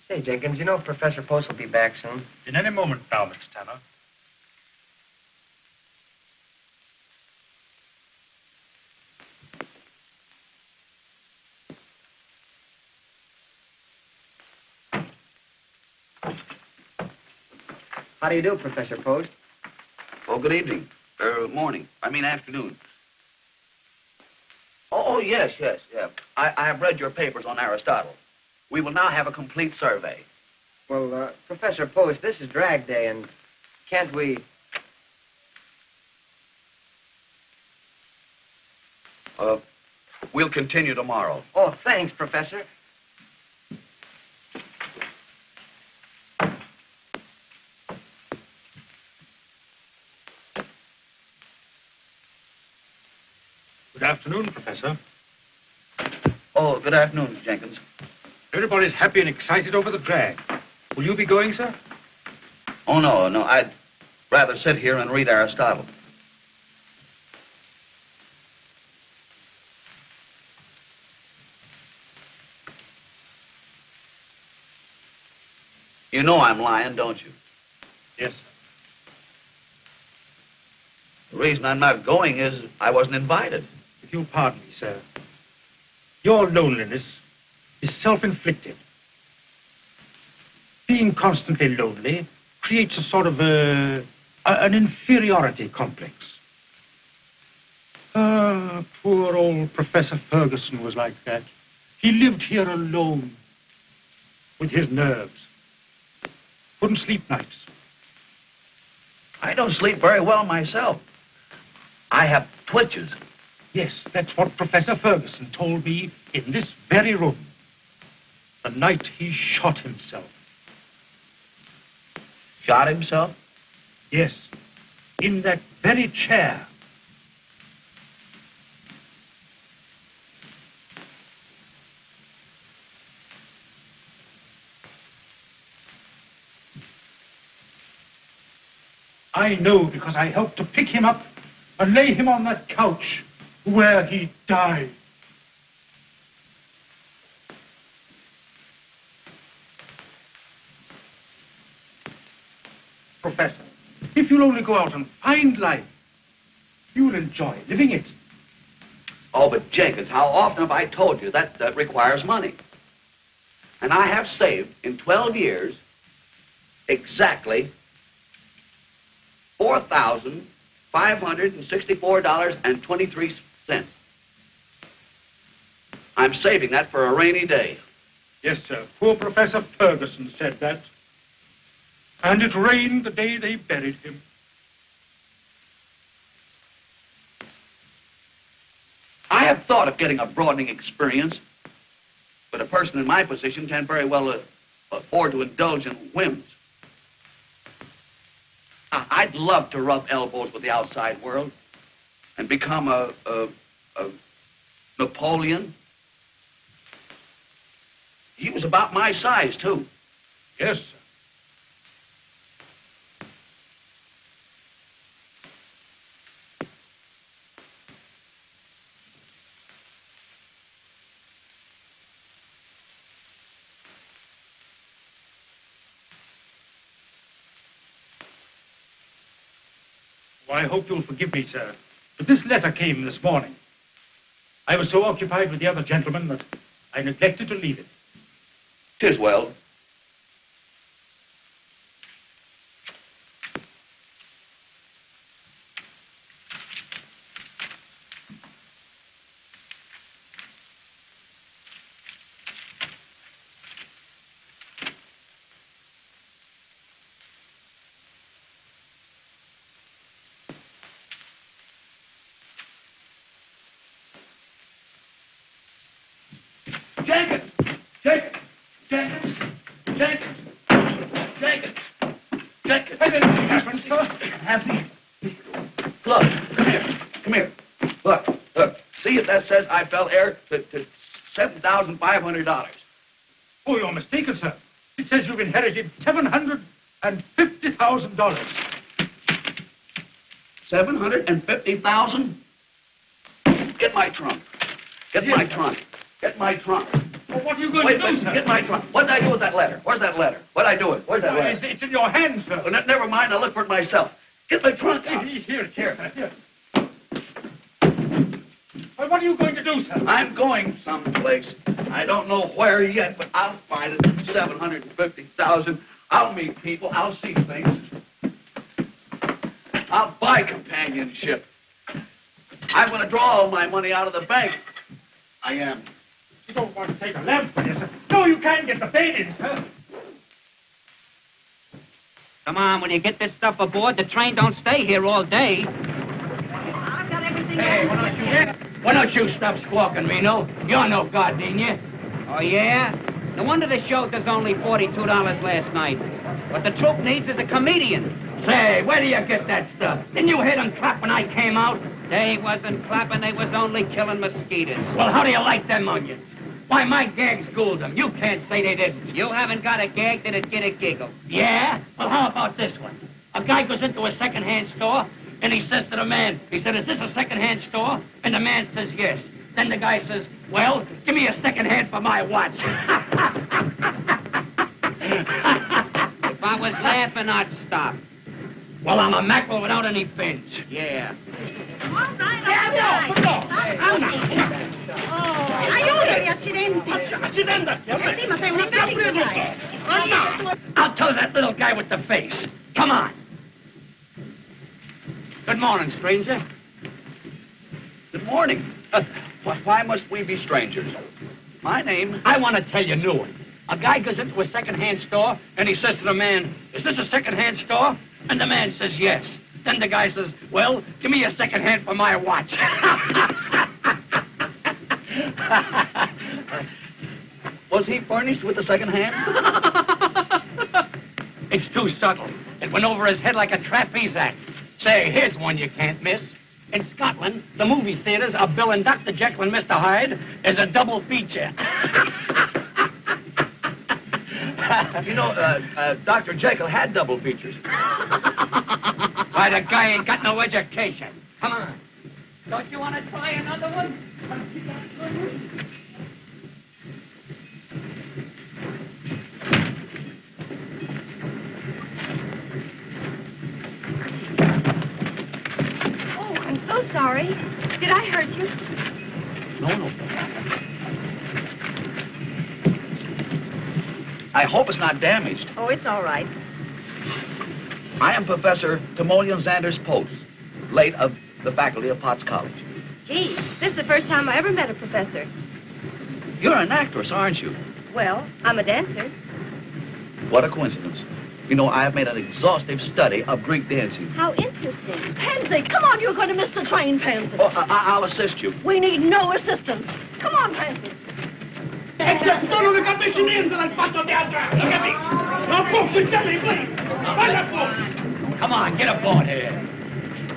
Say, Jenkins, you know Professor Post will be back soon. In any moment now, Mr. Tanner. How do you do, Professor Post? Oh, good evening. Morning. I mean afternoon. Oh, yes. I have read your papers on Aristotle. We will now have a complete survey. Well, Professor Post, this is drag day, and can't we... We'll continue tomorrow. Oh, thanks, Professor. Good afternoon, Professor. Oh, good afternoon, Jenkins. Everybody's happy and excited over the drag. Will you be going, sir? Oh, no. I'd rather sit here and read Aristotle. You know I'm lying, don't you? Yes, sir. The reason I'm not going is I wasn't invited. If you'll pardon me, sir, your loneliness is self-inflicted. Being constantly lonely creates a sort of an inferiority complex. Poor old Professor Ferguson was like that. He lived here alone with his nerves. Couldn't sleep nights. I don't sleep very well myself. I have twitches. Yes, that's what Professor Ferguson told me in this very room. The night he shot himself. Shot himself? Yes, in that very chair. I know because I helped to pick him up and lay him on that couch where he died. Professor, if you'll only go out and find life, you'll enjoy living it. Oh, but Jenkins, how often have I told you that requires money? And I have saved in 12 years exactly $4,564.23. I'm saving that for a rainy day. Yes, sir. Poor Professor Ferguson said that. And it rained the day they buried him. I have thought of getting a broadening experience, but a person in my position can't very well afford to indulge in whims. I'd love to rub elbows with the outside world and become a Napoleon. He was about my size, too. Yes, sir. I hope you'll forgive me, sir, but this letter came this morning. I was so occupied with the other gentleman that I neglected to leave it. 'Tis well. That says I fell heir to $7,500. Oh, you're mistaken, sir. It says you've inherited $750,000. $750,000? Get my trunk. Get my trunk. Get my trunk. Well, what are you going Wait, to do, sir? get my trunk. What did I do with that letter? Where's that letter? What did I do with it? Where's that letter? It's in your hands, sir. Well, never mind. I'll look for it myself. Get my trunk out. Here, sir. Here. Well, what are you going to do, sir? I'm going someplace. I don't know where yet, but I'll find it. 750,000. I'll meet people. I'll see things. I'll buy companionship. I'm going to draw all my money out of the bank. I am. You don't want to take a lamp for you, sir. No, you can't get the paint in, sir. Come on, when you get this stuff aboard, the train don't stay here all day. I've got everything. Hey, why don't you stop squawking, Reno? You're no god, ain't you? Oh, yeah? No wonder the show does only $42 last night. What the troupe needs is a comedian. Say, where do you get that stuff? Didn't you hear them clap when I came out? They wasn't clapping, they was only killing mosquitoes. Well, how do you like them onions? Why, my gags schooled them. You can't say they didn't. You haven't got a gag that'd get a giggle. Yeah? Well, how about this one? A guy goes into a second-hand store, and he says to the man, he said, is this a second-hand store? And the man says, yes. Then the guy says, well, give me a second-hand for my watch. If I was laughing, I'd stop. Well, I'm a mackerel without any fins. Yeah. All right. Aiutami, accidenti. Sì, ma sei una pezzica. I'll tell that little guy with the face. Come on. Good morning, stranger. Good morning. Why must we be strangers? My name... I want to tell you a new one. A guy goes into a second-hand store, and he says to the man, is this a second-hand store? And the man says, yes. Then the guy says, well, give me a second-hand for my watch. Was he furnished with a second hand? It's too subtle. It went over his head like a trapeze act. Say, here's one you can't miss. In Scotland, the movie theaters are billing Dr. Jekyll and Mr. Hyde as a double feature. You know, Dr. Jekyll had double features. Why, the guy ain't got no education. Come on. Don't you want to try another one? Oh, I'm so sorry. Did I hurt you? No. I hope it's not damaged. Oh, it's all right. I am Professor Timoleon Xander's Post, late of the faculty of Potts College. Gee, this is the first time I ever met a professor. You're an actress, aren't you? Well, I'm a dancer. What a coincidence. You know, I have made an exhaustive study of Greek dancing. How interesting. Pansy, come on, you're going to miss the train, Pansy. Oh, I'll assist you. We need no assistance. Come on, Pansy. Sono le cabecine dal fatto teatro. Look at me. No, Jimmy, please. Come on, get aboard here.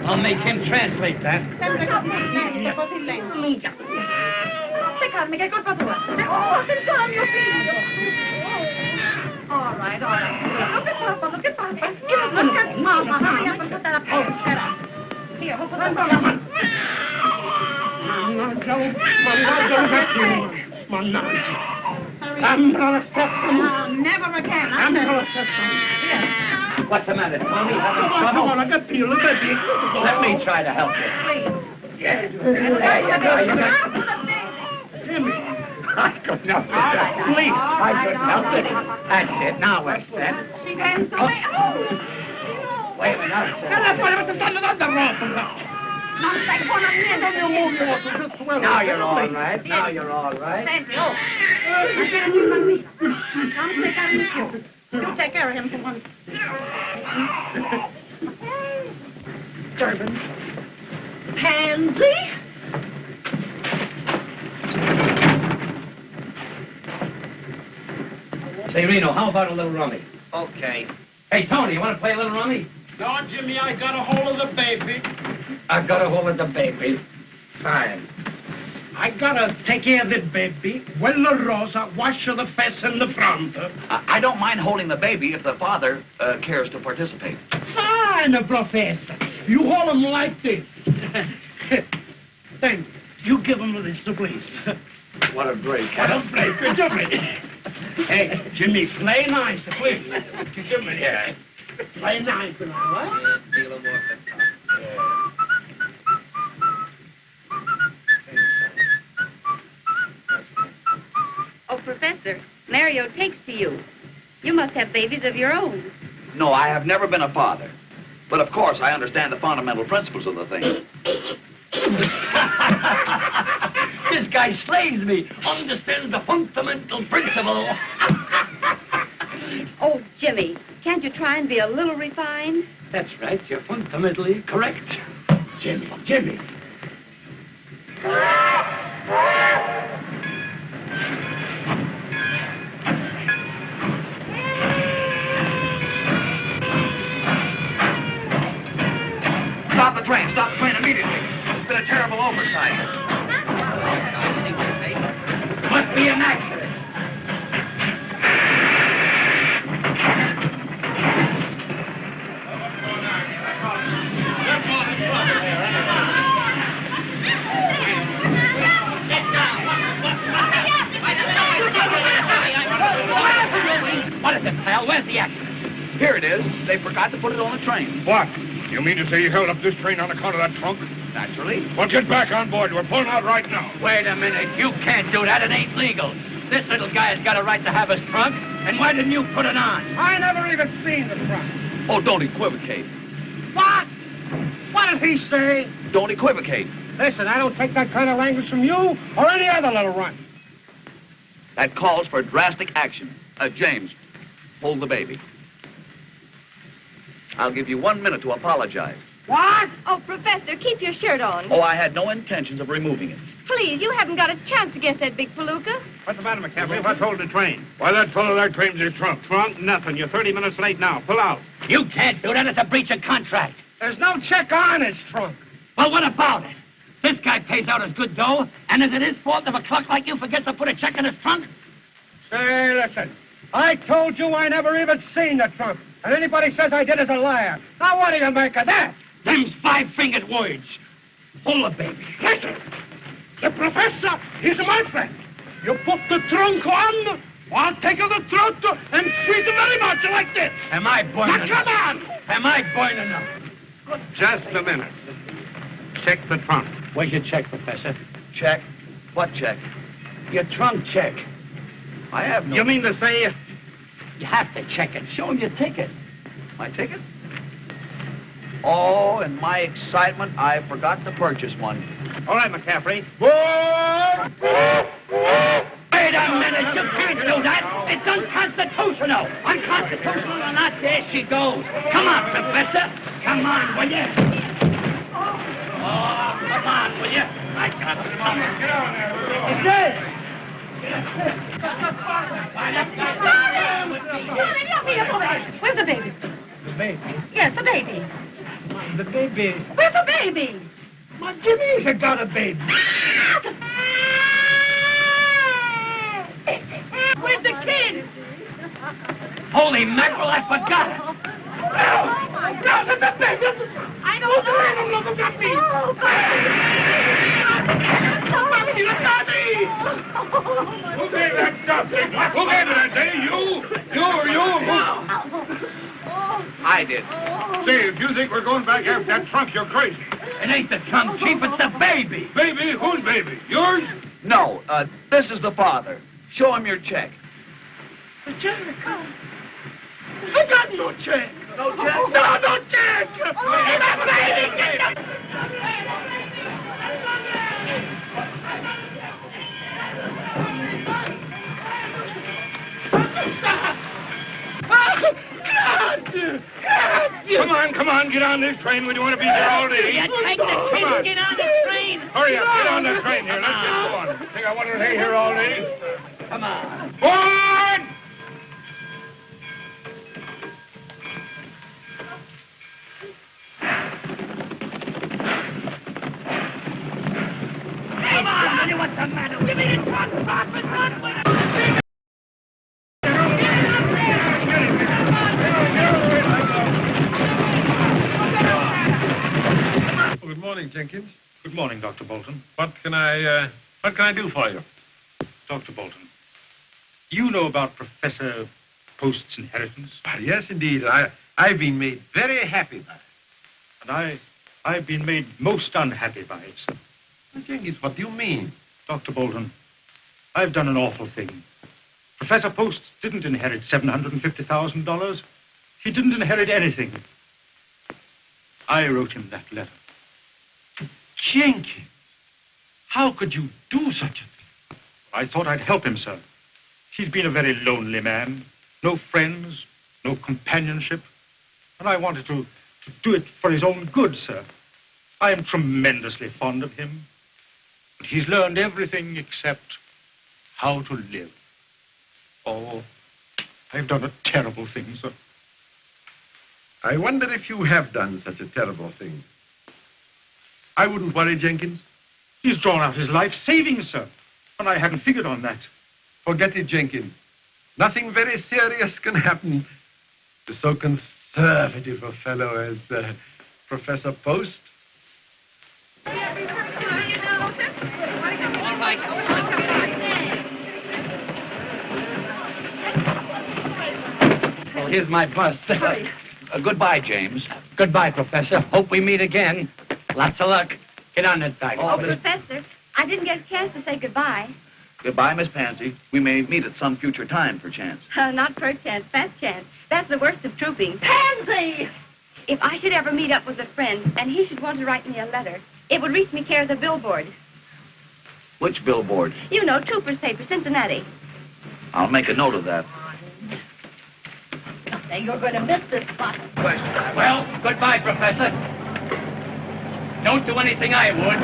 I'll make him translate that. Sempre così lento. Minchia. Stai calmi, che è colpa tua. Oh, attenzione al mio figlio. All right. Look at Papa. Look at Mama. Hurry up and put that up. Oh, shut up. Here, hold on. Never again. What's the matter, Tommy? Let me try to help you. Yeah. There you go. Jimmy. I couldn't help it. Please, I couldn't help it. That's it. Now we're set. She danced away. Wait a minute. Now it's set. Non stai buona niente. Now you're all right. Now you're all right. Senti, oh. Non stai calmi più. You take care of him for once. Durbin. Pansy? Say, Reno, how about a little rummy? Okay. Hey, Tony, you want to play a little rummy? No, Jimmy, I got a hold of the baby. I got a hold of the baby. Fine. I gotta take care of the baby. Quella rosa, wash the face in the front. I don't mind holding the baby if the father cares to participate. Fine, Professor. You hold him like this. Thank you. You give him this, please. What a break. What a break, Jimmy. Hey, Jimmy, play nice, please. Jimmy, yeah. Play nice, what? Oh, Professor, Mario takes to you. You must have babies of your own. No, I have never been a father. But of course, I understand the fundamental principles of the thing. This guy slays me. Understands the fundamental principle. Oh, Jimmy, can't you try and be a little refined? That's right. You're fundamentally correct. Jimmy. Stop the train immediately. It's been a terrible oversight. Must be an accident. What is it, pal? Where's the accident? Here it is. They forgot to put it on the train. What? You mean to say you held up this train on account of that trunk? Naturally. Well, get back on board. We're pulling out right now. Wait a minute. You can't do that. It ain't legal. This little guy's got a right to have his trunk. And why didn't you put it on? I never even seen the trunk. Oh, don't equivocate. What? What did he say? Don't equivocate. Listen, I don't take that kind of language from you or any other little runt. That calls for drastic action. James, hold the baby. I'll give you 1 minute to apologize. What? Oh, Professor, keep your shirt on. Oh, I had no intentions of removing it. Please, you haven't got a chance against that big palooka. What's the matter, McCaffrey? What's holding the train? Why, that fellow there claims his trunk. Trunk? Nothing. You're 30 minutes late now. Pull out. You can't do that. It's a breach of contract. There's no check on his trunk. Well, what about it? This guy pays out his good dough, and is it his fault if a clerk like you forgets to put a check in his trunk? Say, listen. I told you I never even seen the trunk. And anybody says I did is a liar. Now, what do you make of that? Them's five-fingered words. Pull the baby. Listen. The professor is my friend. You put the trunk on, I'll take out the throat and squeeze it very much like this. Am I burning Now, come on. Am I burning up? Just a minute. Check the trunk. Where's your check, Professor? Check? What check? Your trunk check. I have no... You mean to say... You have to check it. Show him your ticket. My ticket? Oh, in my excitement, I forgot to purchase one. All right, McCaffrey. Wait a minute. You can't do that. It's unconstitutional. Unconstitutional or not, there she goes. Come on, Professor. Come on, will you? Oh, come on, will you? I got it. Come on. Get on there. It's this. Where's the baby? The baby? Yes, the baby. The baby? Where's the baby? My Jimmy's got a baby. Where's the kid? Holy mackerel, I forgot it. No, the baby. I know. Look at me. Who gave that stuff? Who gave it, I say? You? You or you? I did. Say, if you think we're going back after that trunk, you're crazy. It ain't the trunk, Chief, it's the baby. Baby? Whose baby? Yours? No, this is the father. Show him your check. The check? I got no check. No check? No, no check. Get that baby. Get that... Come on, get on this train. We don't want to be here all day. You take the kid and get on the train. Hurry up, get on the train here. Let's get going. Think I want to stay here all day? Come on. Forward! Come on, Billy, what's the matter with you? Run. Good morning, Jenkins. Good morning, Dr. Bolton. What can I do for you? Dr. Bolton, you know about Professor Post's inheritance? Yes, indeed. I've been made very happy by it. And I've been made most unhappy by it, sir. Jenkins, what do you mean? Dr. Bolton, I've done an awful thing. Professor Post didn't inherit $750,000. He didn't inherit anything. I wrote him that letter. Jenkins, how could you do such a thing? I thought I'd help him, sir. He's been a very lonely man. No friends, no companionship. And I wanted to do it for his own good, sir. I am tremendously fond of him. But he's learned everything except how to live. Oh, I've done a terrible thing, sir. I wonder if you have done such a terrible thing. I wouldn't worry, Jenkins. He's drawn out his life savings, sir. And I hadn't figured on that. Forget it, Jenkins. Nothing very serious can happen to so conservative a fellow as Professor Post. All right, come on. Well, here's my bus. Goodbye, James. Goodbye, Professor. Hope we meet again. Lots of luck. Get on that bike. Oh, Professor, I didn't get a chance to say goodbye. Goodbye, Miss Pansy. We may meet at some future time, perchance. Not perchance, fast chance. That's the worst of trooping. Pansy! If I should ever meet up with a friend and he should want to write me a letter, it would reach me care of the billboard. Which billboard? You know, Trooper's paper, Cincinnati. I'll make a note of that. Now, you're going to miss this spot. Well, goodbye, Professor. Don't do anything I would.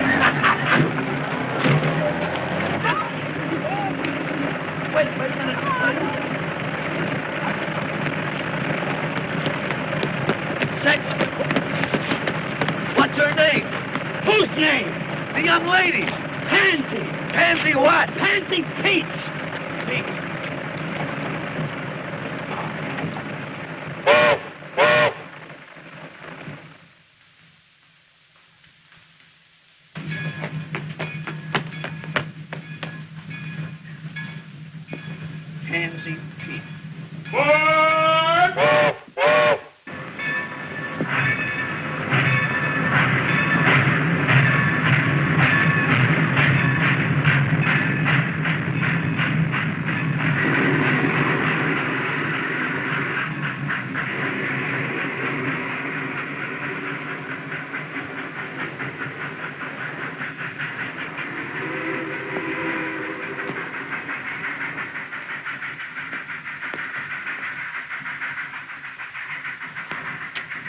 Wait a minute. Sedgwick. What's her name? Whose name? The young lady's. Pansy. Pansy what? Pansy Pete's. Pete. Pansy Pete.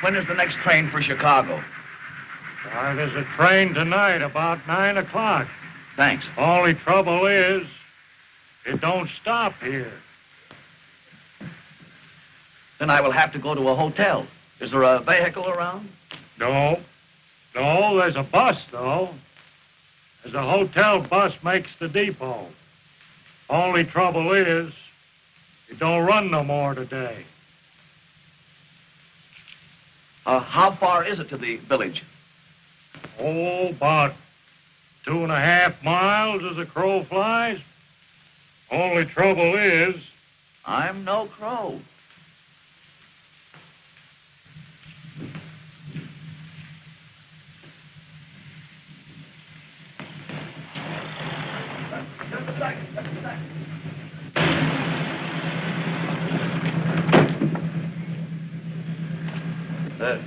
When is the next train for Chicago? There's a train tonight about 9 o'clock. Thanks. Only trouble is, it don't stop here. Then I will have to go to a hotel. Is there a vehicle around? No, there's a bus, though. There's a hotel bus makes the depot. Only trouble is, it don't run no more today. How far is it to the village? Oh, about 2.5 miles as a crow flies. Only trouble is... I'm no crow.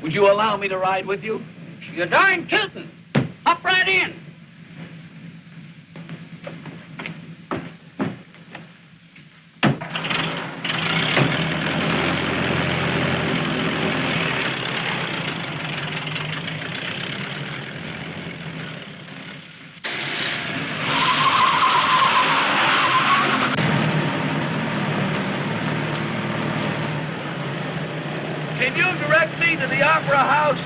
Would you allow me to ride with you? You're darn tootin'. Hop right in. Can you direct me to the Opera House?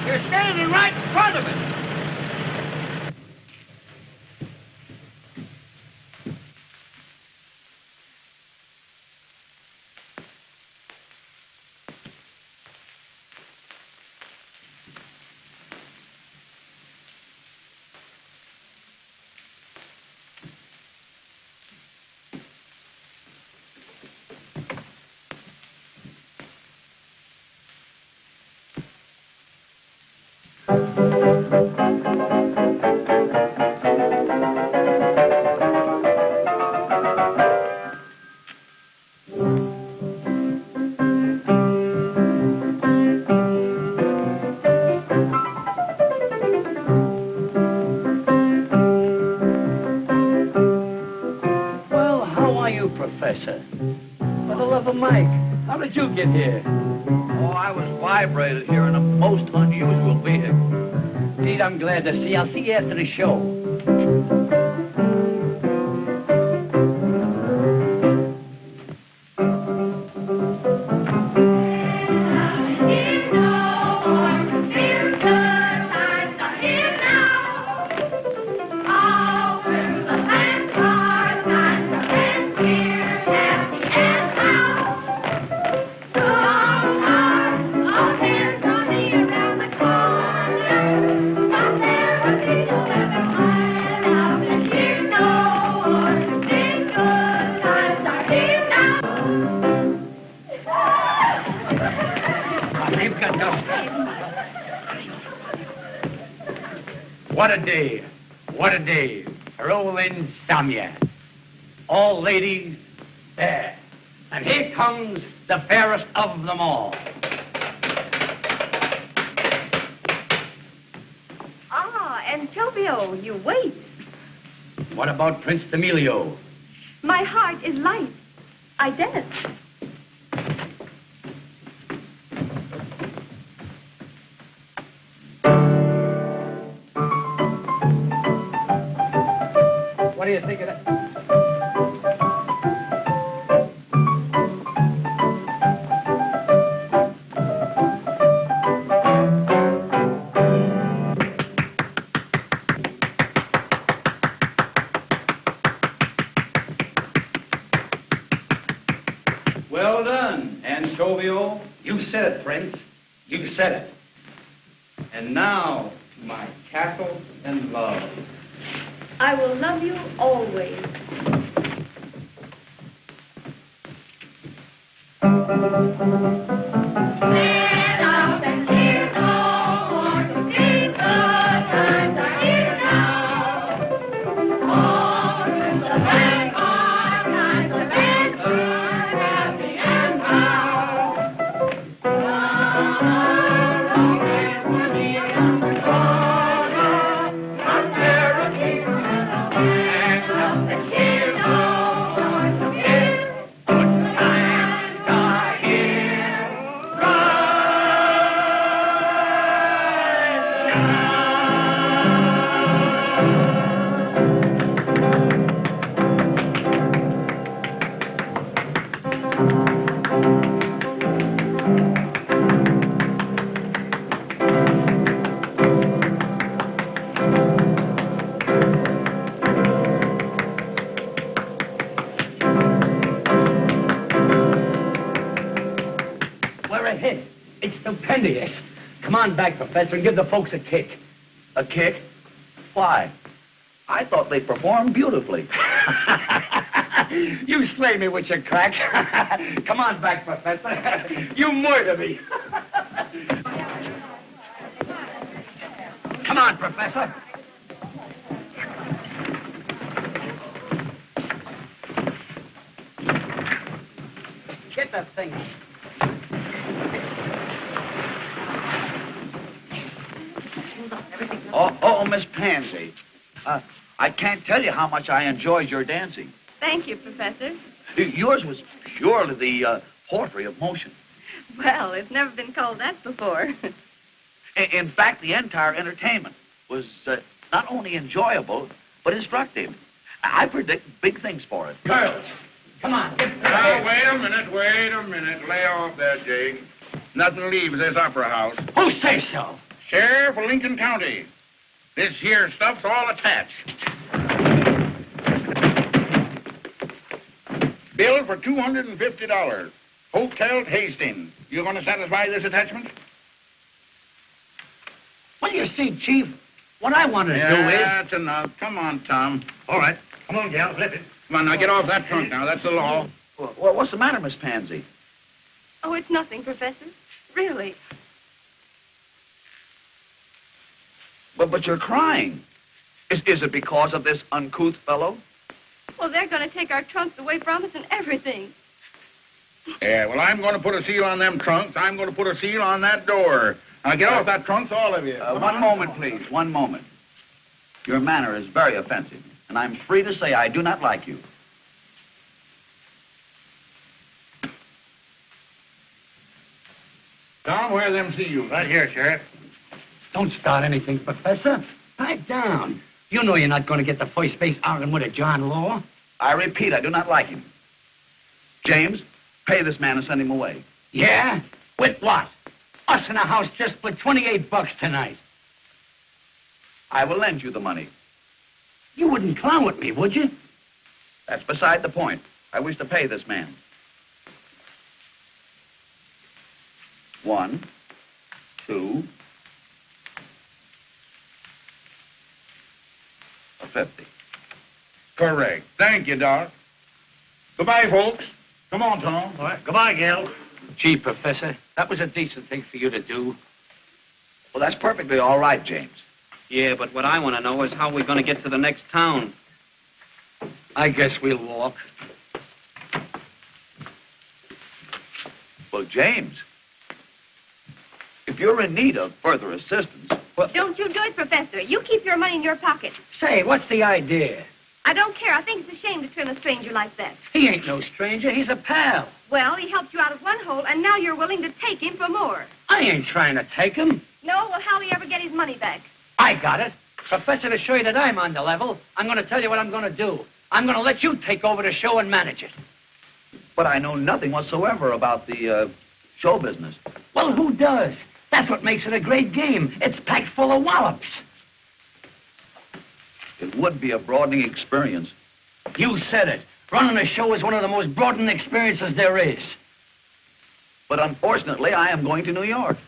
You're standing right in front of it. Professor? For the love of Mike, how did you get here? Oh, I was vibrated here in a most unusual vehicle. Pete, I'm glad to see you. I'll see you after the show. What a day. What a day. Rolling Samia. All ladies there. And here comes the fairest of them all. Ah, Antonio, you wait. What about Prince Emilio? My heart is light. I dance. What do you think of that? Well done, Antonio. You said it, Prince. You said it. And now, my castle and love. I will love you always. Back, Professor, and give the folks a kick. A kick? Why? I thought they performed beautifully. You slay me with your crack. Come on back, Professor. You murder me. Come on, Professor. Get that thing. Oh, Miss Pansy. I can't tell you how much I enjoyed your dancing. Thank you, Professor. Yours was purely the poetry of motion. Well, it's never been called that before. In fact, the entire entertainment was not only enjoyable, but instructive. I predict big things for it. Girls, come on. Now, wait a minute. Lay off there, Jake. Nothing leaves this opera house. Who says so? Sheriff of Lincoln County. This here stuff's all attached. Bill for $250. Hotel Hastings. You going to satisfy this attachment? Well, you see, Chief, what I want to do is... That's enough. Come on, Tom. All right. Come on, gal. Flip it. Come on, now get off that trunk now. That's the law. Well, what's the matter, Miss Pansy? Oh, it's nothing, Professor. Really. But you're crying. Is it because of this uncouth fellow? Well, they're going to take our trunks away from us and everything. Yeah, well, I'm going to put a seal on them trunks. I'm going to put a seal on that door. Now, get off that trunks, all of you. One moment, please. One moment. Your manner is very offensive, and I'm free to say I do not like you. Tom, where are them seals? Right here, Sheriff. Don't start anything, Professor. Pipe down. You know you're not going to get the first base arguing with a John Law. I repeat, I do not like him. James, pay this man and send him away. Yeah? With what? Us in the house just split $28 tonight. I will lend you the money. You wouldn't clown with me, would you? That's beside the point. I wish to pay this man. 1, 2, $50. Correct. Thank you, Doc. Goodbye, folks. Come on, Tom. All right. Goodbye, Gil. Gee, Professor, that was a decent thing for you to do. Well, that's perfectly all right, James. Yeah, but what I want to know is how we're going to get to the next town. I guess we'll walk. Well, James, if you're in need of further assistance... Well, Don't you do it, Professor. You keep your money in your pocket. say, what's the idea? I don't care. I think it's a shame to trim a stranger like that. He ain't no stranger. He's a pal. Well, he helped you out of one hole, and now you're willing to take him for more. I ain't trying to take him. No? Well, how'll he ever get his money back? I got it. Professor, to show you that I'm on the level, I'm going to tell you what I'm going to do. I'm going to let you take over the show and manage it. But I know nothing whatsoever about the show business. Well, who does? That's what makes it a great game. It's packed full of wallops. It would be a broadening experience. You said it. Running a show is one of the most broadening experiences there is. But unfortunately, I am going to New York.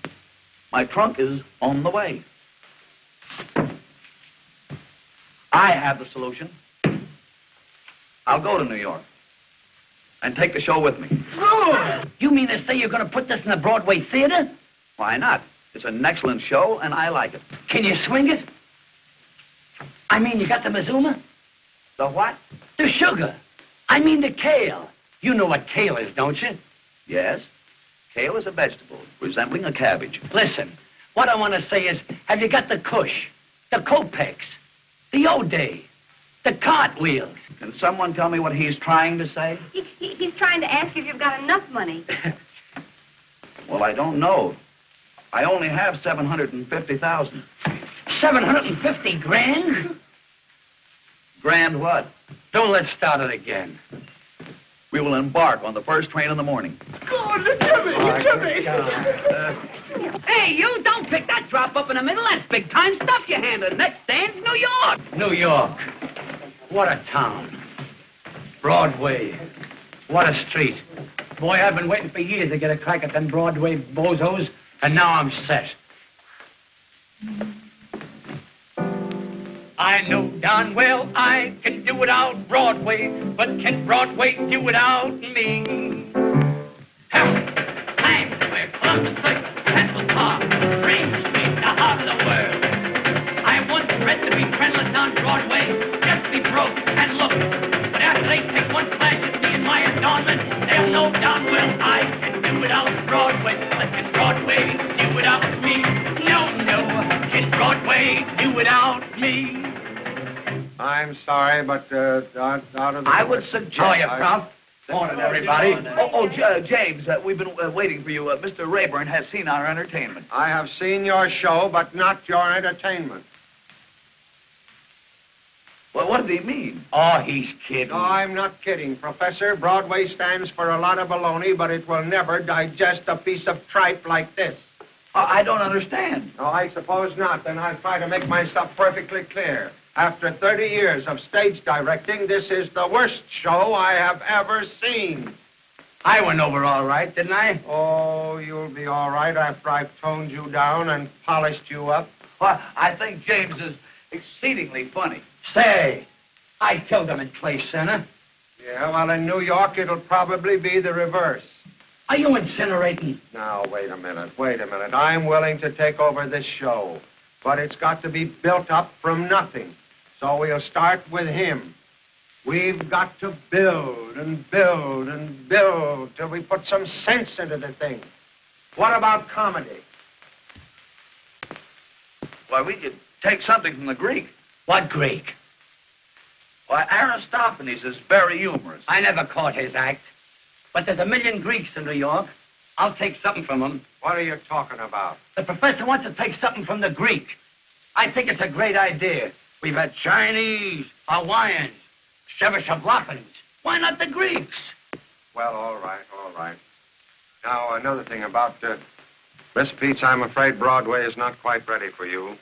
My trunk is on the way. I have the solution. I'll go to New York and take the show with me. Oh! You mean to say you're going to put this in the Broadway theater? Why not? It's an excellent show, and I like it. Can you swing it? I mean, you got the Mazuma? The what? The sugar. I mean the kale. You know what kale is, don't you? Yes. Kale is a vegetable resembling a cabbage. Listen, what I want to say is, have you got the Kush, the Kopex, the O'Day, the cartwheels? Can someone tell me what he's trying to say? He's trying to ask if you've got enough money. Well, I don't know. I only have $750,000. 750 grand? Grand what? Don't let's start it again. We will embark on the first train in the morning. Jimmy! Hey, you, don't pick that drop up in the middle. That's big-time stuff you're handling. Next stand's New York. New York. What a town. Broadway. What a street. Boy, I've been waiting for years to get a crack at them Broadway bozos, and now I'm set. I know darn well I can do without Broadway, but can Broadway do without me? Times Square, Columbus Circle, Central Park, Green Street, the heart of the world. I once read to be friendless on Broadway, just be broke and look. But after they take one flash at me in my adornment, they'll know darn well I can do without Broadway, but can Broadway do without me? No, can Broadway do without me? I'm sorry, but out of the... I would suggest... How are you, Prof? Morning, everybody. James, we've been waiting for you. Mr. Rayburn has seen our entertainment. I have seen your show, but not your entertainment. Well, what did he mean? Oh, he's kidding. No, I'm not kidding, Professor. Broadway stands for a lot of baloney, but it will never digest a piece of tripe like this. I don't understand. No, I suppose not. Then I'll try to make myself perfectly clear. After 30 years of stage directing, this is the worst show I have ever seen. I went over all right, didn't I? Oh, you'll be all right after I've toned you down and polished you up. Well, I think James is exceedingly funny. Say, I killed him in Clay Center. Yeah, well, in New York, it'll probably be the reverse. Are you incinerating? Now, wait a minute. I'm willing to take over this show, but it's got to be built up from nothing. So we'll start with him. We've got to build and build and build till we put some sense into the thing. What about comedy? Well, we could take something from the Greek. What Greek? Well, Aristophanes is very humorous. I never caught his act. But there's a million Greeks in New York. I'll take something from him. What are you talking about? The professor wants to take something from the Greek. I think it's a great idea. We've had Chinese, Hawaiians, Czechoslovakians. Why not the Greeks? Well, all right, all right. Now, another thing about Miss Peets, I'm afraid Broadway is not quite ready for you.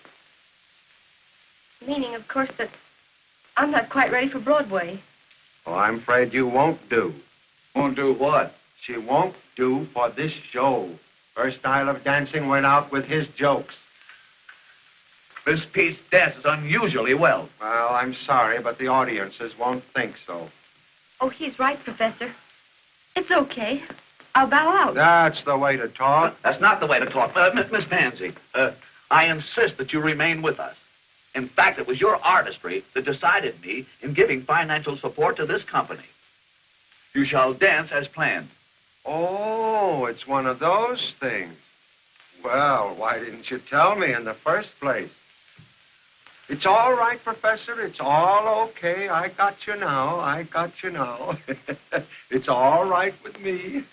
Meaning, of course, that I'm not quite ready for Broadway. Well, I'm afraid you won't do. Won't do what? She won't do for this show. Her style of dancing went out with his jokes. Miss Peets dances unusually well. Well, I'm sorry, but the audiences won't think so. Oh, he's right, Professor. It's okay. I'll bow out. That's the way to talk. That's not the way to talk. Miss Pansy, I insist that you remain with us. In fact, it was your artistry that decided me in giving financial support to this company. You shall dance as planned. Oh, it's one of those things. Well, why didn't you tell me in the first place? It's all right, Professor. It's all okay. I got you now. I got you now. It's all right with me.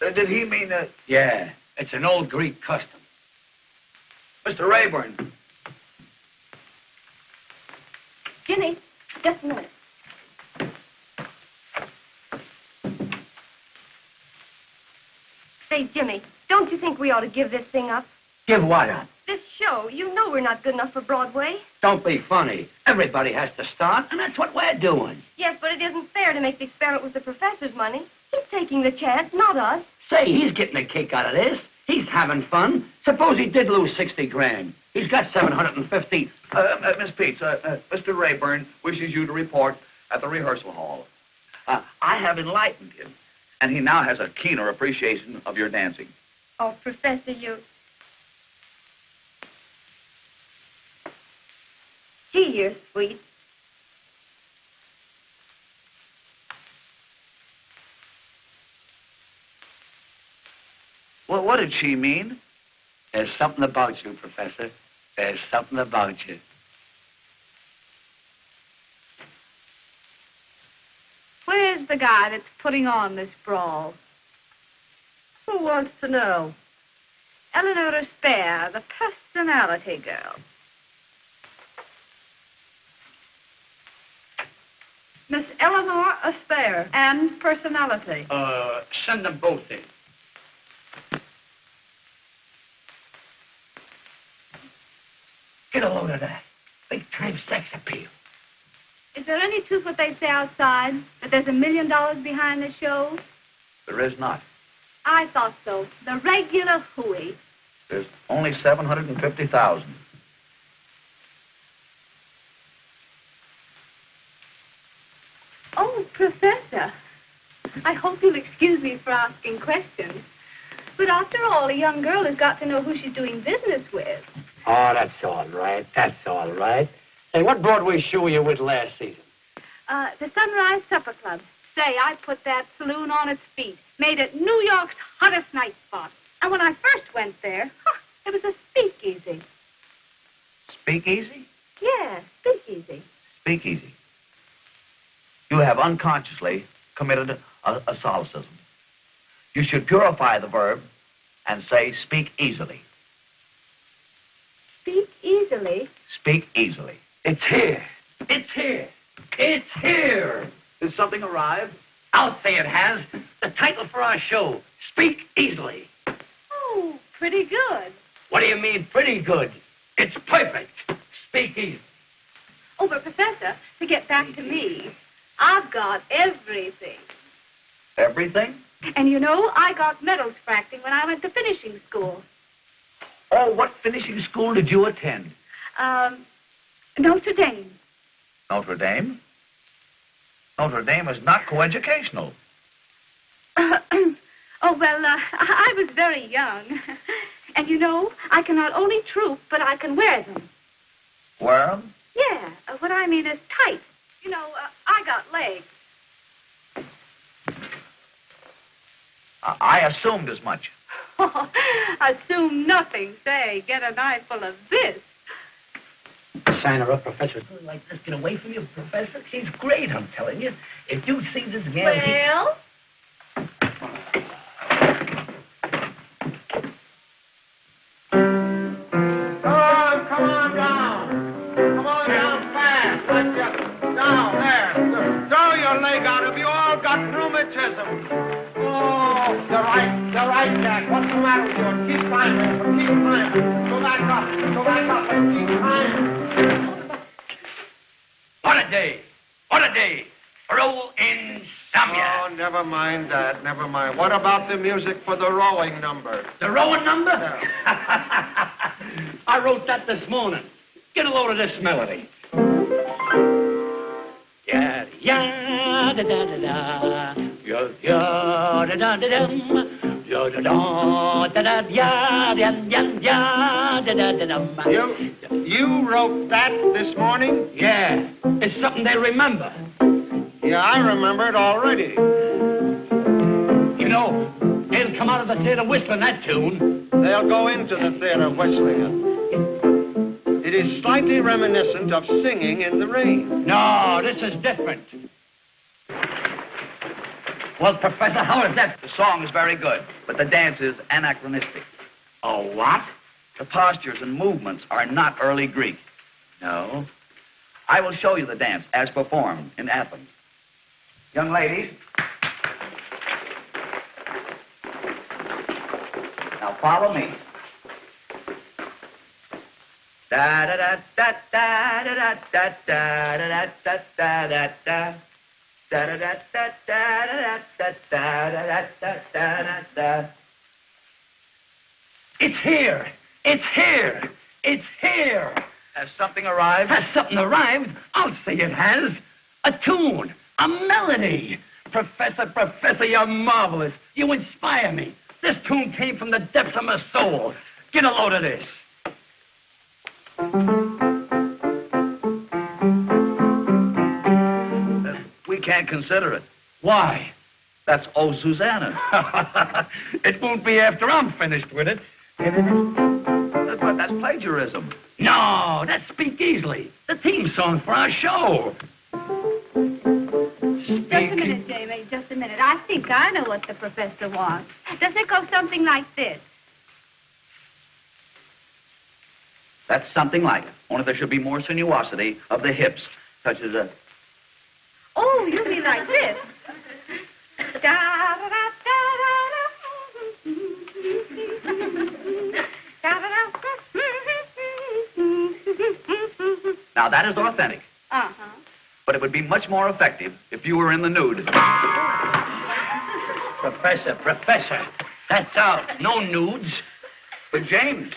Did he mean that? Yeah, it's an old Greek custom. Mr. Rayburn. Jimmy, just a minute. Say, Jimmy, don't you think we ought to give this thing up? Give what up? This show, you know we're not good enough for Broadway. Don't be funny. Everybody has to start, and that's what we're doing. Yes, but it isn't fair to make the experiment with the professor's money. He's taking the chance, not us. Say, he's getting a kick out of this. He's having fun. Suppose he did lose 60 grand. He's got 750. Miss Peets, Mr. Rayburn wishes you to report at the rehearsal hall. I have enlightened him, and he now has a keener appreciation of your dancing. Oh, Professor, you... Gee, you're sweet. Well, what did she mean? There's something about you, Professor. There's something about you. Where's the guy that's putting on this brawl? Who wants to know? Eleanor Spare, the personality girl. Miss Eleanor Aspare and personality. Send them both in. Get a load of that. Big-time sex appeal. Is there any truth what they say outside? That there's $1 million behind the show? There is not. I thought so. The regular hooey. There's only 750,000. Oh, Professor. I hope you'll excuse me for asking questions. But after all, a young girl has got to know who she's doing business with. Oh, that's all right. That's all right. Hey, what Broadway show were you with last season? The Sunrise Supper Club. Say, I put that saloon on its feet. Made it New York's hottest night spot. And when I first went there, it was a speakeasy. Speakeasy? Yeah, speakeasy. Speakeasy. You have unconsciously committed a solecism. You should purify the verb and say speak easily. Speak easily? Speak easily. It's here. It's here. It's here. Did something arrive? I'll say it has. The title for our show, Speak Easily. Oh, pretty good. What do you mean, pretty good? It's perfect. Speak easy. Oh, but Professor, to get back to me, I've got everything. Everything? And you know, I got medals for acting when I went to finishing school. Oh, what finishing school did you attend? Notre Dame. Notre Dame? Notre Dame is not coeducational. Oh, well, I was very young. And you know, I can not only troop, but I can wear them. Wear them? Yeah, what I mean is tight. You know, I got legs. I assumed as much. Assume nothing. Say, get an eyeful of this. sign her up, Professor. Like this, get away from you, Professor. She's great, I'm telling you. If you see this gal... Well? Come on down. Come on down fast. Let you down there. Throw your leg out. Have you all got rheumatism? Oh, you're right, Jack. What's the matter with you? Keep climbing. Keep climbing. Go back up, and keep climbing. What a day. What a day. For old insomnia. Oh, never mind that. Never mind. What about the music for the rowing number? The rowing number? Yeah. I wrote that this morning. Get a load of this melody. Yeah, yeah, da da da da. Yeah, yeah, da da da dum. Yeah, da da da da yeah, yeah, yeah, da da da dum. You wrote that this morning? Yeah, it's something they remember. Yeah, I remember it already. You know, they'll come out of the theater whistling that tune. They'll go into the theater whistling it. It is slightly reminiscent of singing in the rain. No, this is different. Well, Professor, how is that? The song is very good, but the dance is anachronistic. Oh, what? The postures and movements are not early Greek. No. I will show you the dance as performed in Athens. Young ladies. Now follow me. Da da da da da da da da da da da da da da. Da da da da da da da da da da. It's here. It's here. It's here. Has something arrived? Has something arrived? I'll say it has. A tune. A melody. Professor, you're marvelous. You inspire me. This tune came from the depths of my soul. Get a load of this. We can't consider it. Why? That's Oh Susanna. It won't be after I'm finished with it. But that's plagiarism. No, that's Speak Easily, the theme song for our show. Just a minute, Jamie, just a minute. I think I know what the professor wants. Doesn't it go something like this? That's something like it. Only there should be more sinuosity of the hips, such as a... Oh, you mean like this? Now, that is authentic. Uh-huh. But it would be much more effective if you were in the nude. Professor, that's out. No nudes. But, James,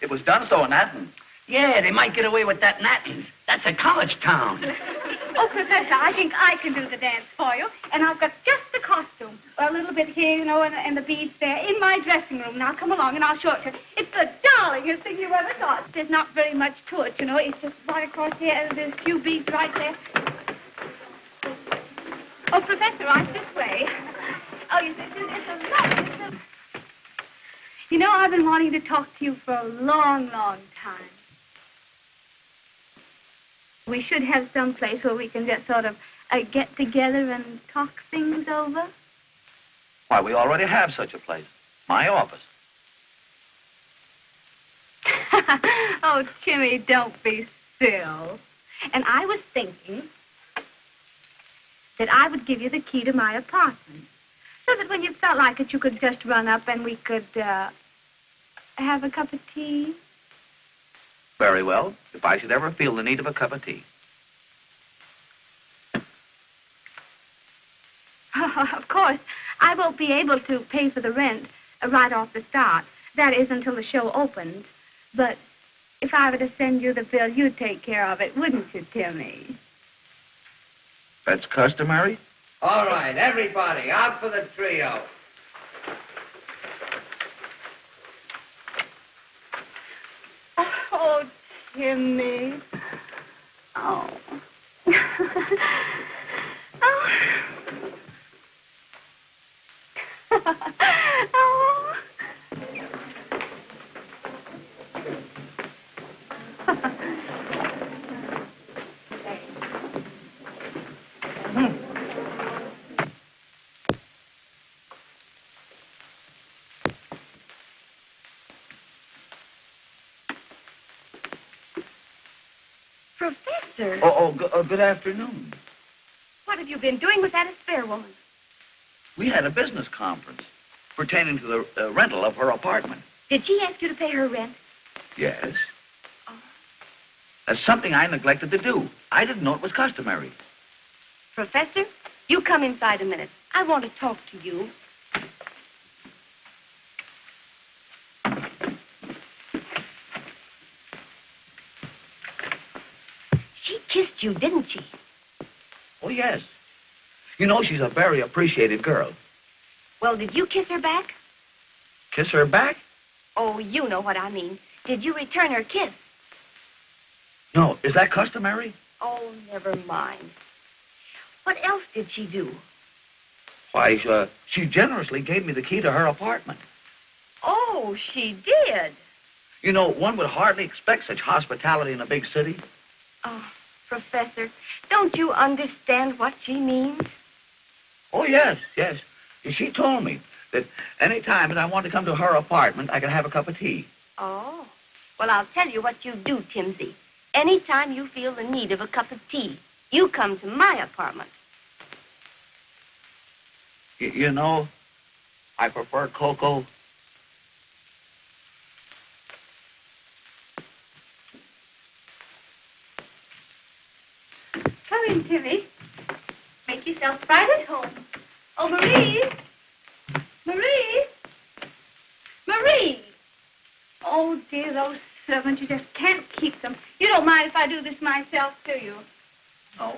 it was done so in Athens. Yeah, they might get away with that in Athens. That's a college town. Oh, Professor, I think I can do the dance for you. And I've got just the costume. A little bit here, you know, and the beads there in my dressing room. Now, come along and I'll show it to you. It's the darlingest thing you ever saw. There's not very much to it, you know. It's just right across here, and there's a few beads right there. Oh, Professor, right this way. Oh, you see, it's a lot. You know, I've been wanting to talk to you for a long, long time. We should have some place where we can just sort of get together and talk things over. Why, we already have such a place. My office. Oh, Jimmy, don't be silly. And I was thinking that I would give you the key to my apartment, so that when you felt like it, you could just run up and we could have a cup of tea. Very well, if I should ever feel the need of a cup of tea. Of course, I won't be able to pay for the rent right off the start. That is until the show opens. But if I were to send you the bill, you'd take care of it, wouldn't you, Timmy? That's customary? All right, everybody, out for the trio. Oh, Timmy. Oh. Oh. Oh. Professor, Good afternoon. what have you been doing with that spare woman? We had a business conference pertaining to the rental of her apartment. Did she ask you to pay her rent? Yes. Oh. That's something I neglected to do. I didn't know it was customary. Professor, you come inside a minute. I want to talk to you. She kissed you, didn't she? Oh, yes. You know, she's a very appreciated girl. Well, did you kiss her back? Kiss her back? Oh, you know what I mean. Did you return her kiss? No. Is that customary? Oh, never mind. What else did she do? Why, she generously gave me the key to her apartment. Oh, she did. You know, one would hardly expect such hospitality in a big city. Oh, Professor, don't you understand what she means? Oh, yes. She told me that any time that I want to come to her apartment, I can have a cup of tea. Oh. Well, I'll tell you what you do, Timsy. Anytime you feel the need of a cup of tea, you come to my apartment. You know, I prefer cocoa. Come in, Timmy. Make yourself right at home. Oh, Marie! Marie! Marie! Oh, dear, those servants, you just can't keep them. You don't mind if I do this myself, do you? No.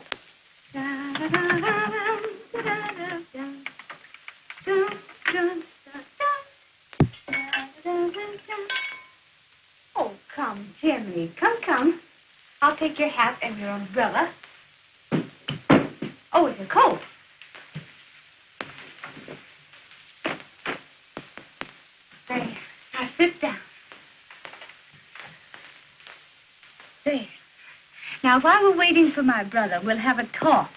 Oh, come, Timmy. Come. I'll take your hat and your umbrella. Oh, it's a coat. There. Now sit down. There. Now, while we're waiting for my brother, we'll have a talk.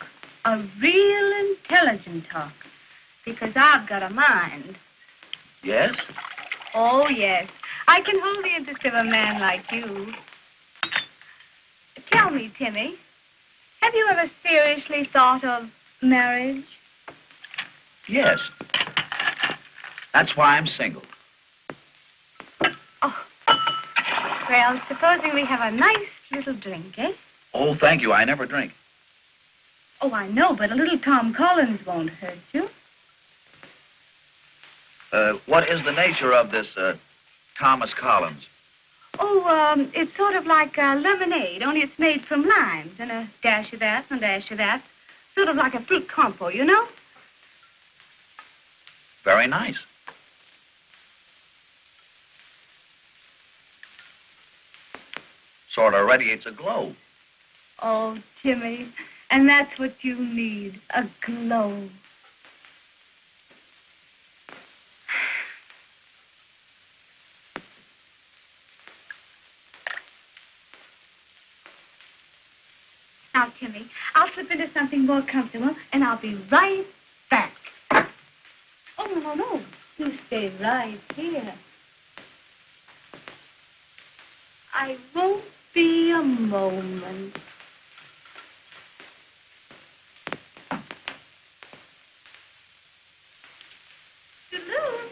A real intelligent talk. Because I've got a mind. Yes? Oh, yes. I can hold the interest of a man like you. Tell me, Timmy, have you ever seriously thought of marriage? Yes. That's why I'm single. Oh. Well, supposing we have a nice little drink, eh? Oh, thank you. I never drink. Oh, I know, but a little Tom Collins won't hurt you. What is the nature of this, Thomas Collins? Oh, it's sort of like lemonade, only it's made from limes, and a dash of that and a dash of that. Sort of like a fruit compo, you know? Very nice. Sort of radiates a glow. Oh, Timmy, and that's what you need, a glow. Now, Timmy, I'll slip into something more comfortable, and I'll be right back. Oh, no. You stay right here. I won't be a moment. Hello.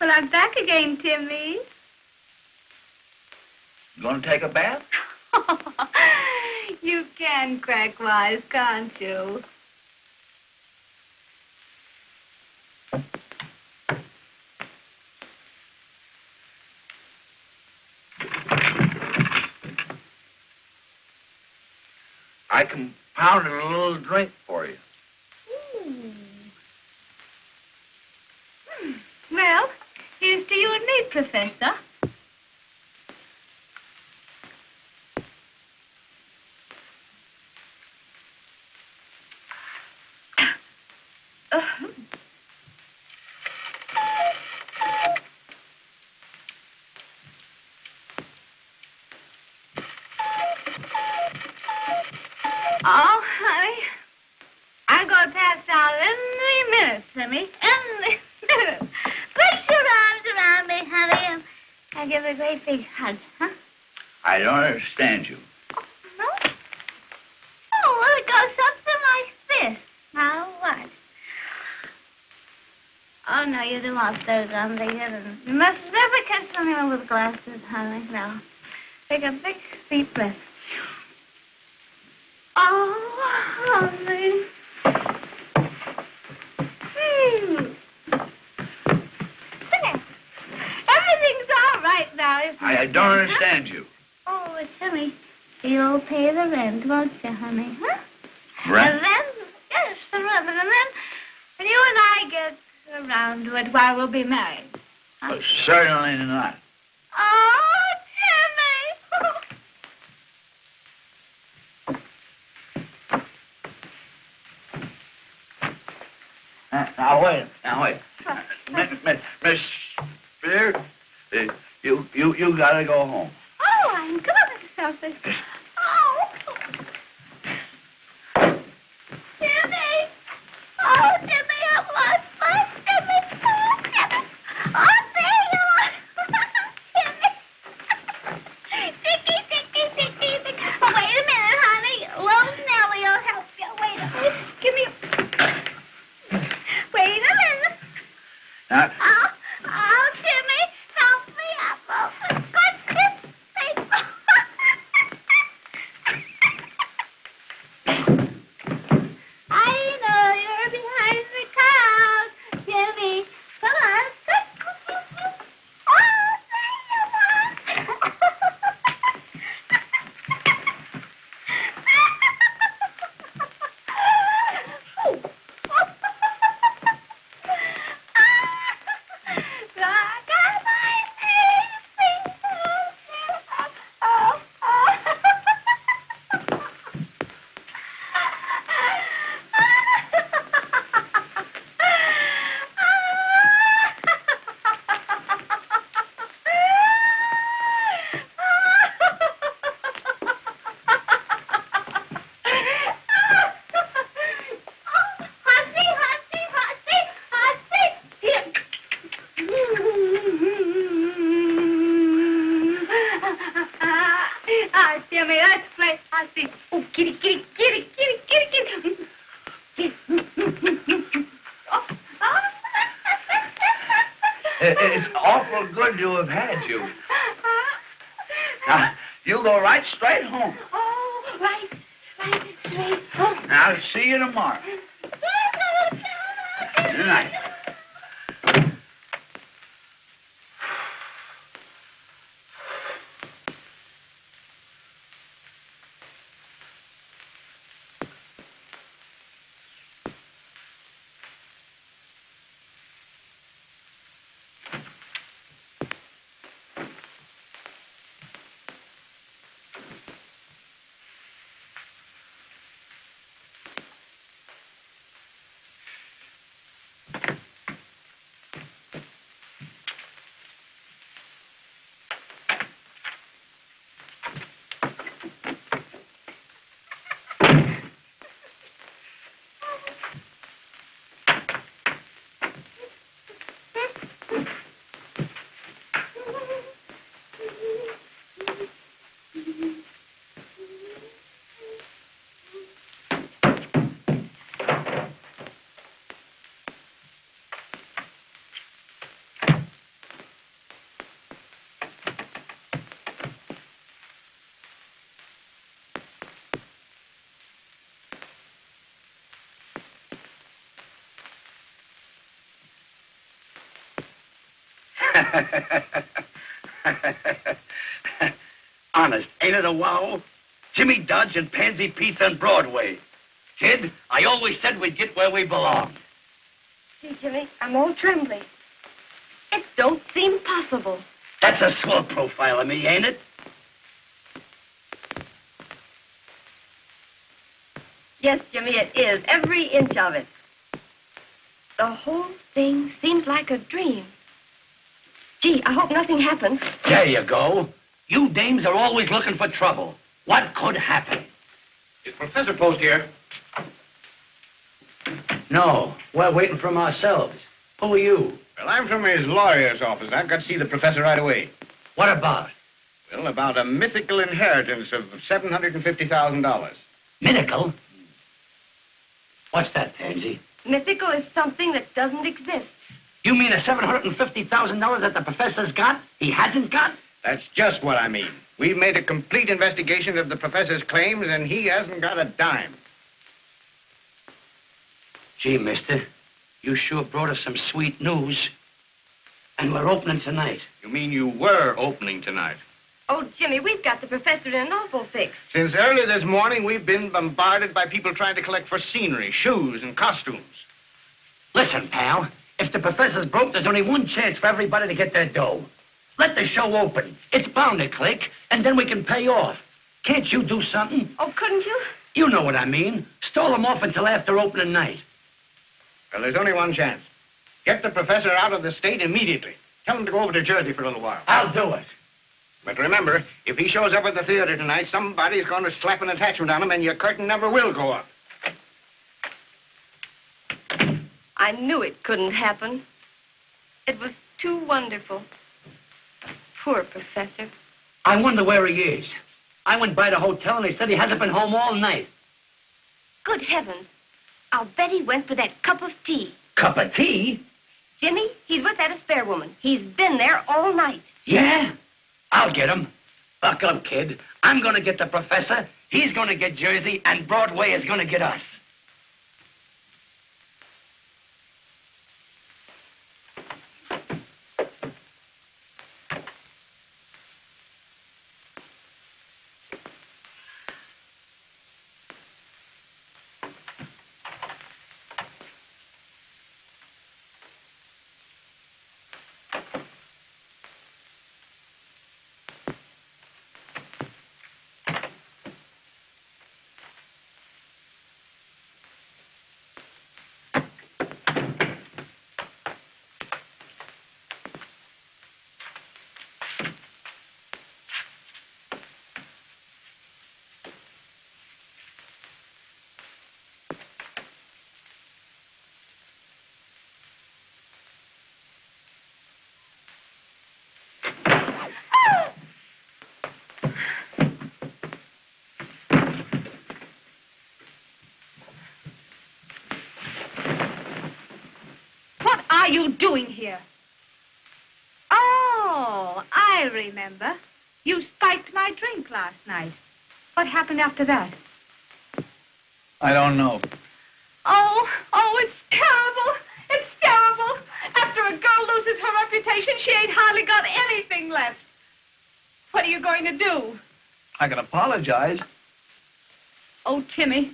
Well, I'm back again, Timmy. You going to take a bath? You can't can crack wise, can't you? I compounded a little drink for you. Well, here's to you and me, Professor. Oh, honey, I'm going to pass out any minute, Timmy. Any minute. Put your arms around me, honey, and I'll give a great big hug, huh? I don't understand you. No? Oh, well, it goes something like this. Now, watch. Oh, no, you don't want those on the other. You must never catch anyone with glasses, honey. No. Take a big, deep breath. Oh, honey. There. Everything's all right now, isn't it? I don't understand you. Oh, Timmy, you'll pay the rent, won't you, honey? Huh? Rent? And then, yes, the rent. And then, when you and I get around to it, why, we'll be married. Huh? Certainly not. Oh, Timmy! Now, wait. Miss Spear, you gotta go home. Oh, I'm good at something. Oh. Timmy! Oh, Timmy, I've lost my Timmy. Oh, Timmy. Oh, there you are. Timmy. Dicky. Oh, wait a minute, honey. Lone Nellie will help you. Wait a minute. Give me a... Wait a minute. Now, Oh, Timmy, help me up. Oh, for goodness sake. I know you're behind the crowd, Timmy. Come on. Oh, there you are. Timmy, let's play Hussy. Oh, kitty. it's awful good to have had you. Now, you go right straight home. Oh, right straight home. I'll see you tomorrow. Good night. Honest, ain't it a wow? Jimmy Dodge and Pansy Pizza on Broadway. Kid, I always said we'd get where we belong. See, Jimmy, I'm all trembly. It don't seem possible. That's a swell profile of me, ain't it? Yes, Jimmy, it is. Every inch of it. The whole thing seems like a dream. Gee, I hope nothing happens. There you go. You dames are always looking for trouble. What could happen? Is Professor Post here? No, we're waiting from ourselves. Who are you? Well, I'm from his lawyer's office. I've got to see the professor right away. What about? Well, about a mythical inheritance of $750,000. Mythical? What's that, Pansy? Mythical is something that doesn't exist. You mean the $750,000 that the professor's got, he hasn't got? That's just what I mean. We've made a complete investigation of the professor's claims, and he hasn't got a dime. Gee, mister, you sure brought us some sweet news. And we're opening tonight. You mean you were opening tonight? Oh, Jimmy, we've got the professor in an awful fix. Since early this morning, we've been bombarded by people trying to collect for scenery, shoes, and costumes. Listen, pal, if the professor's broke, there's only one chance for everybody to get their dough. Let the show open. It's bound to click, and then we can pay off. Can't you do something? Oh, couldn't you? You know what I mean. Stall them off until after opening night. Well, there's only one chance. Get the professor out of the state immediately. Tell him to go over to Jersey for a little while. I'll do it. But remember, if he shows up at the theater tonight, somebody's going to slap an attachment on him, and your curtain never will go up. I knew it couldn't happen. It was too wonderful. Poor professor. I wonder where he is. I went by the hotel, and they said he hasn't been home all night. Good heavens. I'll bet he went for that cup of tea. Cup of tea? Jimmy, he's with that affair woman. He's been there all night. Yeah? I'll get him. Buck up, kid. I'm going to get the professor, he's going to get Jersey, and Broadway is going to get us. What are you doing here? Oh, I remember. You spiked my drink last night. What happened after that? I don't know. Oh, it's terrible. It's terrible. After a girl loses her reputation, she ain't hardly got anything left. What are you going to do? I can apologize. Oh, Timmy,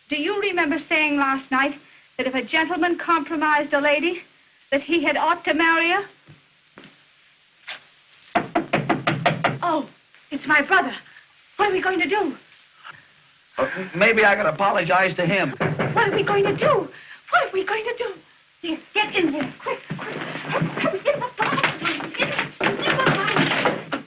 do you remember saying last night that if a gentleman compromised a lady, that he had ought to marry her? Oh, it's my brother. What are we going to do? Maybe I can apologize to him. What are we going to do? What are we going to do? Here, get in there, quick, quick. In the bathroom. In the bathroom.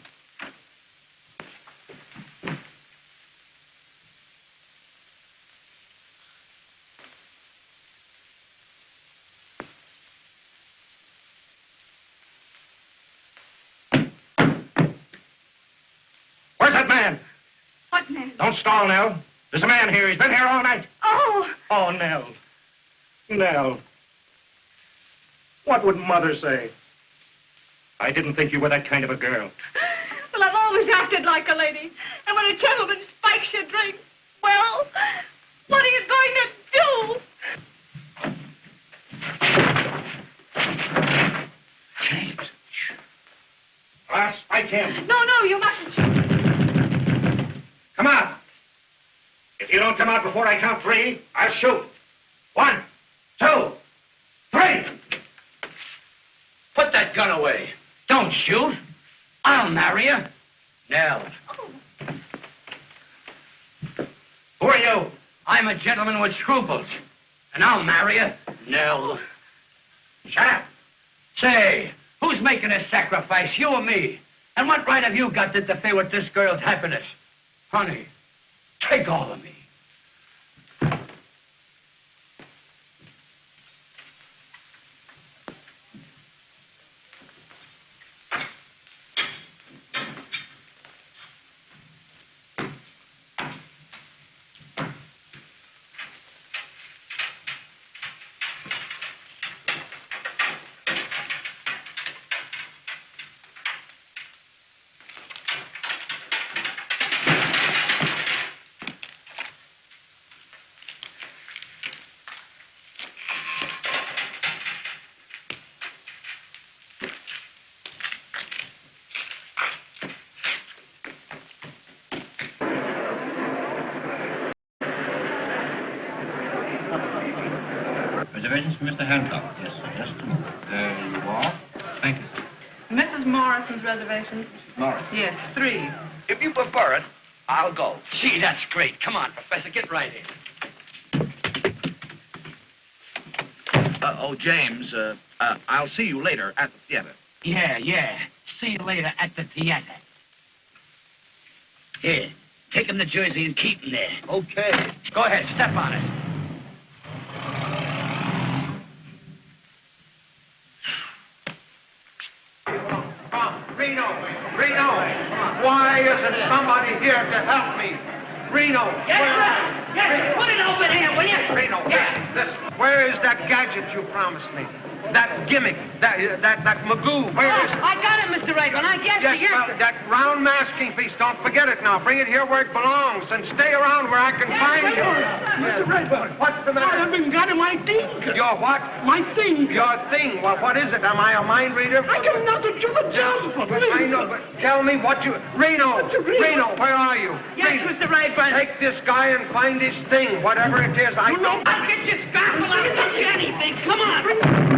Where's that man? What man? Don't stall, Nell. There's a man here. He's been here all night. Oh, Oh, Nell. Nell. What would Mother say? I didn't think you were that kind of a girl. well, I've always acted like a lady. And when a gentleman spikes your drink, well, what are you going to do? James. him. No, you mustn't shoot. Come out. If you don't come out before I count 3, I'll shoot. 1, 2, 3. Put that gun away. Don't shoot. I'll marry you. Nell. Who are you? I'm a gentleman with scruples. And I'll marry you. Nell. Shut up. Say, who's making this sacrifice, you or me? And what right have you got to interfere with this girl's happiness? Honey, take all of me. Reservations for Mr. Hancock? Yes, sir. Just a moment. There you are. Thank you, sir. Mrs. Morrison's reservation? Morris. Yes, 3. If you prefer it, I'll go. Gee, that's great. Come on, Professor, get right in. James, I'll see you later at the theater. Yeah. See you later at the theater. Here, take him to Jersey and keep him there. Okay. Go ahead, step on it. Reno, why isn't somebody here to help me? Reno, Yes, put it over here, will you? Reno, listen, where is that gadget you promised me? That gimmick, that magoo, where is it? I got it, Mr. Rayburn. I guess Yes, well, that round masking piece, don't forget it now. Bring it here where it belongs and stay around where I can find you. Mr. Rayburn, What's the matter? I haven't got my thing. Your what? My thing. Your thing. Well, what is it? Am I a mind reader? I got nothing to the telephone. I know, but tell me what you... Reno, where are you? Yes, Please, Mr. Rayburn. take this guy and find his thing, whatever it is. I don't... I'll get your scalpel. I'll get you anything. Come on.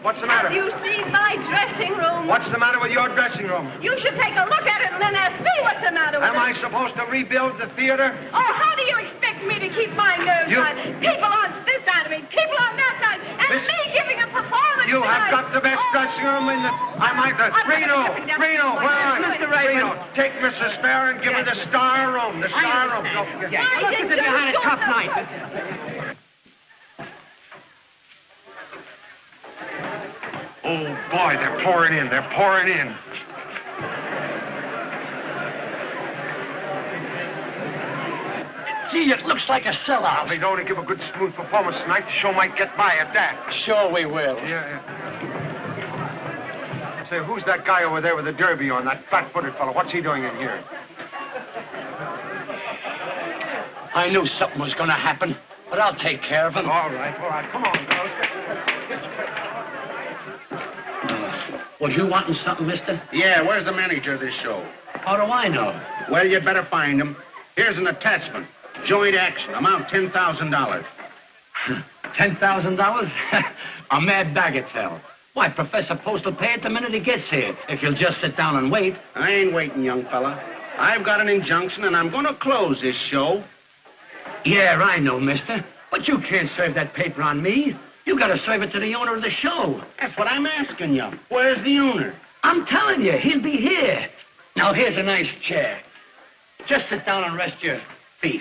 What's the matter? Have you seen my dressing room? What's the matter with your dressing room? You should take a look at it and then ask me what's the matter with Am I it. supposed to rebuild the theater? Oh, how do you expect me to keep my nerves You- on? People on this side of me, people on that side, and Miss- me giving a performance You have tonight. got the best Oh. dressing room in the... I might... I've got Reno, it down. where are you? Mr. Rayburn. Reno, take Mrs. Spare and give her the star room. The star room. Don't forget. Why did you had a do tough so? night. Oh, boy, they're pouring in. They're pouring in. Gee, it looks like a sellout. If they don't give a good, smooth performance tonight, the show might get by at that. Sure we will. Yeah. Say, who's that guy over there with the derby on, that flat-footed fellow? What's he doing in here? I knew something was going to happen, but I'll take care of him. All right. Come on, girls. Was you wanting something, mister? Yeah, where's the manager of this show? How do I know? Well, you'd better find him. Here's an attachment. Joint action. Amount $10,000. $10,000? A mad bagatelle. Why, Professor Post will pay it the minute he gets here, if you'll just sit down and wait. I ain't waiting, young fella. I've got an injunction, and I'm going to close this show. Yeah, I know, mister. But you can't serve that paper on me. You got to serve it to the owner of the show. That's what I'm asking you. Where's the owner? I'm telling you, he'll be here. Now, here's a nice chair. Just sit down and rest your feet.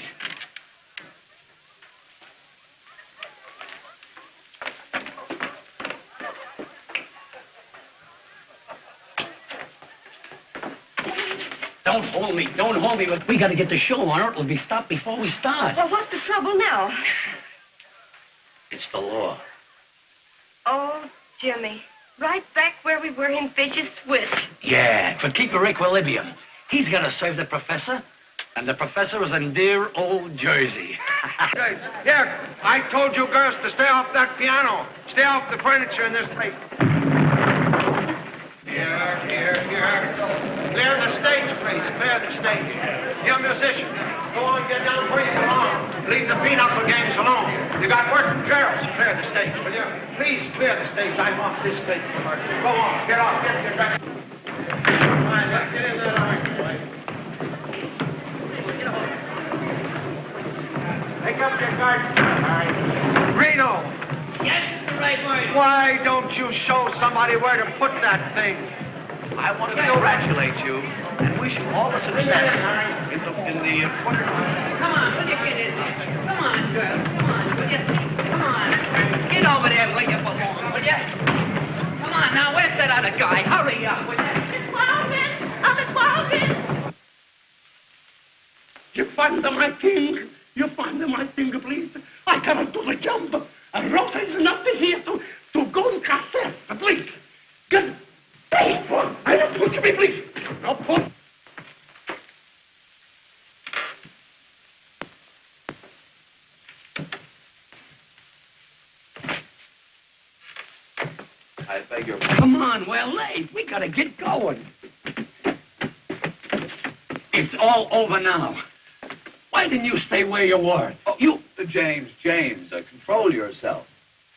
Don't hold me. We got to get the show on, or it'll be stopped before we start. Well, what's the trouble now? It's the law. Oh, Jimmy. Right back where we were in Fish's Switch. Yeah, to keep her equilibrium. He's got to serve the professor, and the professor is in dear old Jersey. Here, I told you girls to stay off that piano. Stay off the furniture in this place. Here. Clear the stage, please. Clear the stage. You musicians, go on, get down where you belong. Leave the pinochle games alone. You got work and girls. Clear the stage, will you? Please clear the stage. I'm off this stage. Go on. Get off. Get back. Come on, get in there. Pick up your guard. Reno. Yes, the right word. Why don't you show somebody where to put that thing? I want to congratulate you and wish you all the success in the quarter. Come on, will you get in there? Come on, girl. Come on, will you? Come on. Get over there where you belong, will you? Come on, now, where's that other guy? Hurry up, will you? Miss Wilson! Miss Wilson! You find my thing. You find my thing, please. I cannot do the jump. A rope is enough to here to go and cast it, please. Good. Please, I don't put me, please. No, put. I beg your pardon. Come on, we're late. We gotta get going. It's all over now. Why didn't you stay where you were? Oh, you, James, control yourself.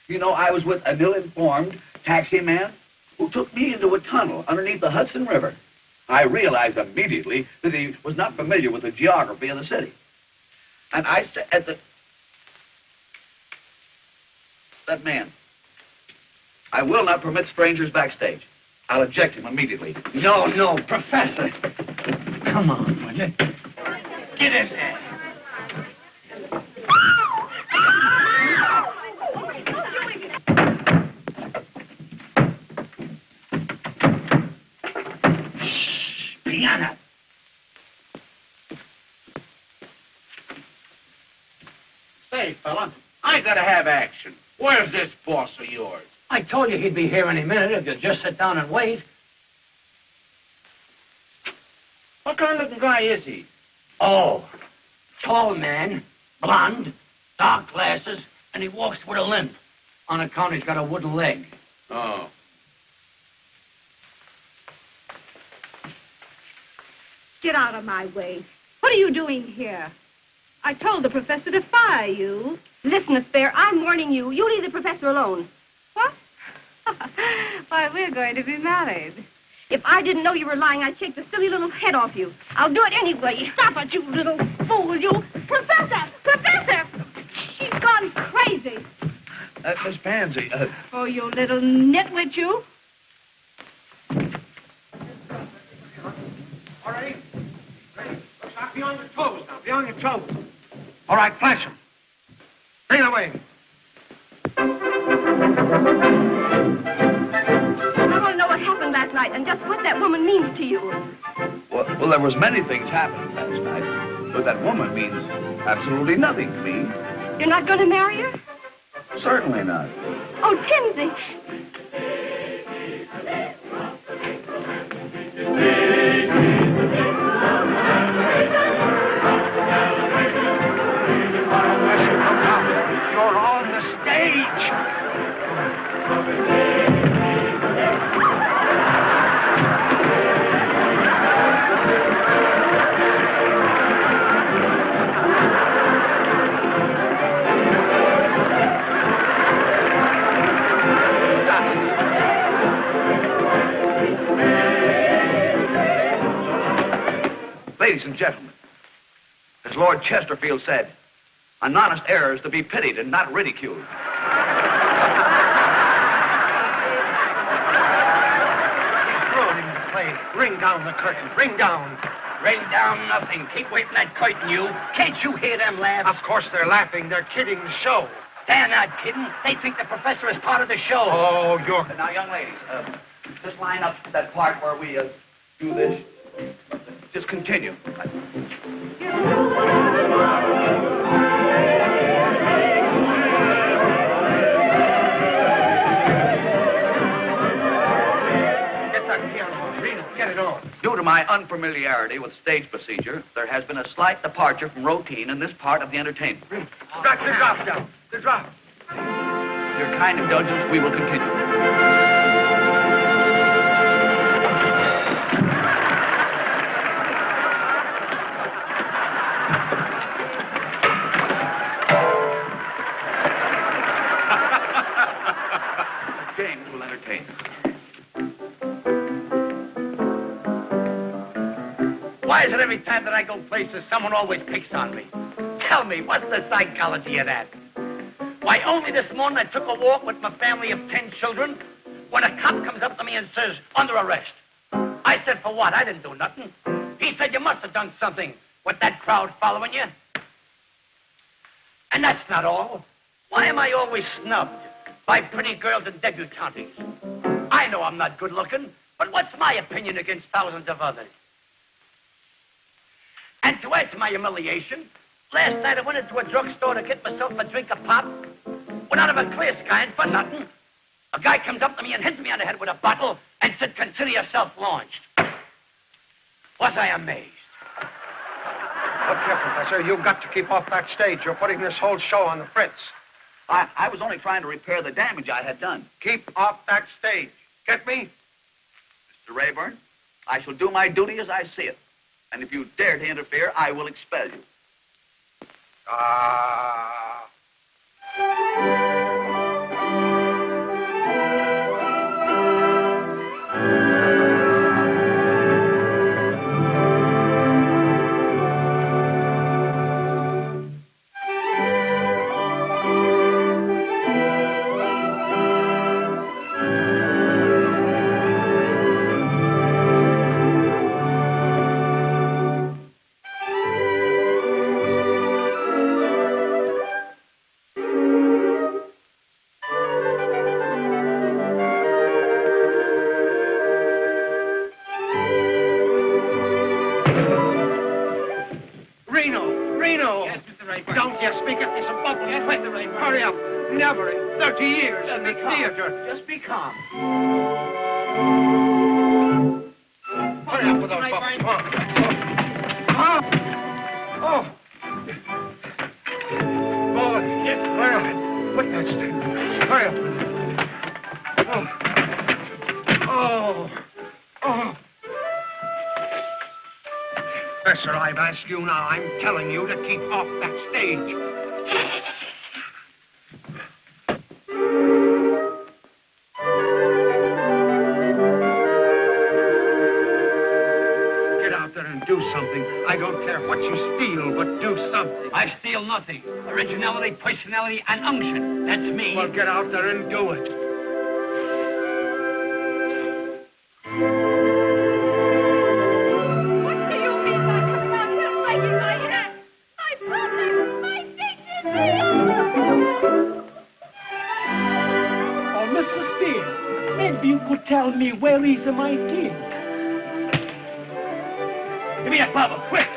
You know, I was with an ill-informed taxi man who took me into a tunnel underneath the Hudson River. I realized immediately that he was not familiar with the geography of the city. And I said that man, I will not permit strangers backstage. I'll eject him immediately. No, Professor. Come on, will you? Get in there. Piano. Say, fella, I gotta have action. Where's this boss of yours? I told you he'd be here any minute if you'd just sit down and wait. What kind of guy is he? Oh, tall man, blonde, dark glasses, and he walks with a limp. On account he's got a wooden leg. Oh. Get out of my way. What are you doing here? I told the professor to fire you. Listen, Affair, I'm warning you. You leave the professor alone. What? Why, we're going to be married. If I didn't know you were lying, I'd shake the silly little head off you. I'll do it anyway. Stop it, you little fool, you. Professor! Professor! She's gone crazy. Miss Pansy, Oh, you little nitwit, you. All right. Ready? Stop, be on your toes now. Be on your toes. All right, flash him. Bring it away. I want to know what happened last night and just what that woman means to you. well, there was many things happened last night, but that woman means absolutely nothing to me. You're not going to marry her? Certainly not. Oh, Timsy. You're on the stage. Ladies and gentlemen, as Lord Chesterfield said, an honest error is to be pitied and not ridiculed. Ring down the curtain. Ring down. Ring down nothing. Keep waving that curtain, you. Can't you hear them laugh? Of course they're laughing. They're kidding the show. They're not kidding. They think the professor is part of the show. Oh, you're... Now, young ladies, just line up that part where we do this. Just continue. Get it on. Due to my unfamiliarity with stage procedure, there has been a slight departure from routine in this part of the entertainment. Drop the drop down. The drop. With your kind indulgence, we will continue. entertain. Why is it every time that I go places, someone always picks on me? Tell me, what's the psychology of that? Why, only this morning I took a walk with my family of 10 children when a cop comes up to me and says, under arrest. I said, for what? I didn't do nothing. He said, you must have done something with that crowd following you. And that's not all. Why am I always snubbed by pretty girls and debutantes? I know I'm not good looking, but what's my opinion against thousands of others? And to add to my humiliation, last night I went into a drugstore to get myself a drink of pop. Went out of a clear sky and for nothing. A guy comes up to me and hits me on the head with a bottle and said, consider yourself launched. Was I amazed? Look here, Professor, you've got to keep off that stage. You're putting this whole show on the fritz. I was only trying to repair the damage I had done. Keep off that stage. Get me? Mr. Rayburn, I shall do my duty as I see it. And if you dare to interfere, I will expel you. Don't you speak at this above me. Hurry up. Never in 30 years in the theater. Just be calm. Hurry up with those bubbles. Boy, yes, hurry up. Put that stick. Hurry up. Professor, I've asked you now. I'm telling you to keep off that stage. Get out there and do something. I don't care what you steal, but do something. I steal nothing. Originality, personality, and unction. That's me. Well, get out there and do it. Tell me, where is my king? Give me that bubble, quick!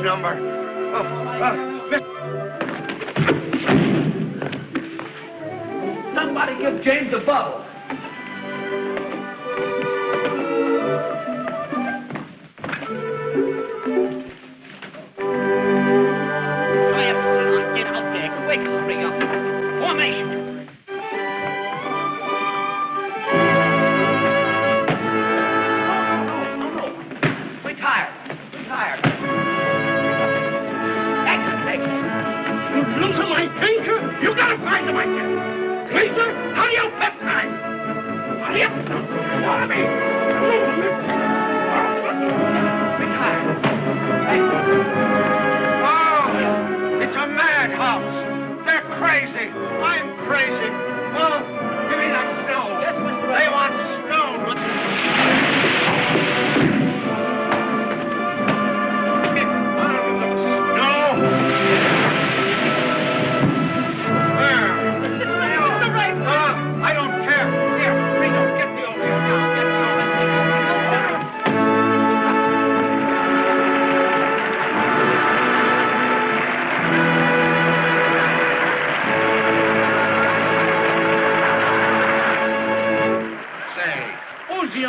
Number. Somebody give James a bubble. Get out there, quick, hurry up. Formation. You gotta find them again. Lisa, hurry up that time. Hurry up. Follow me.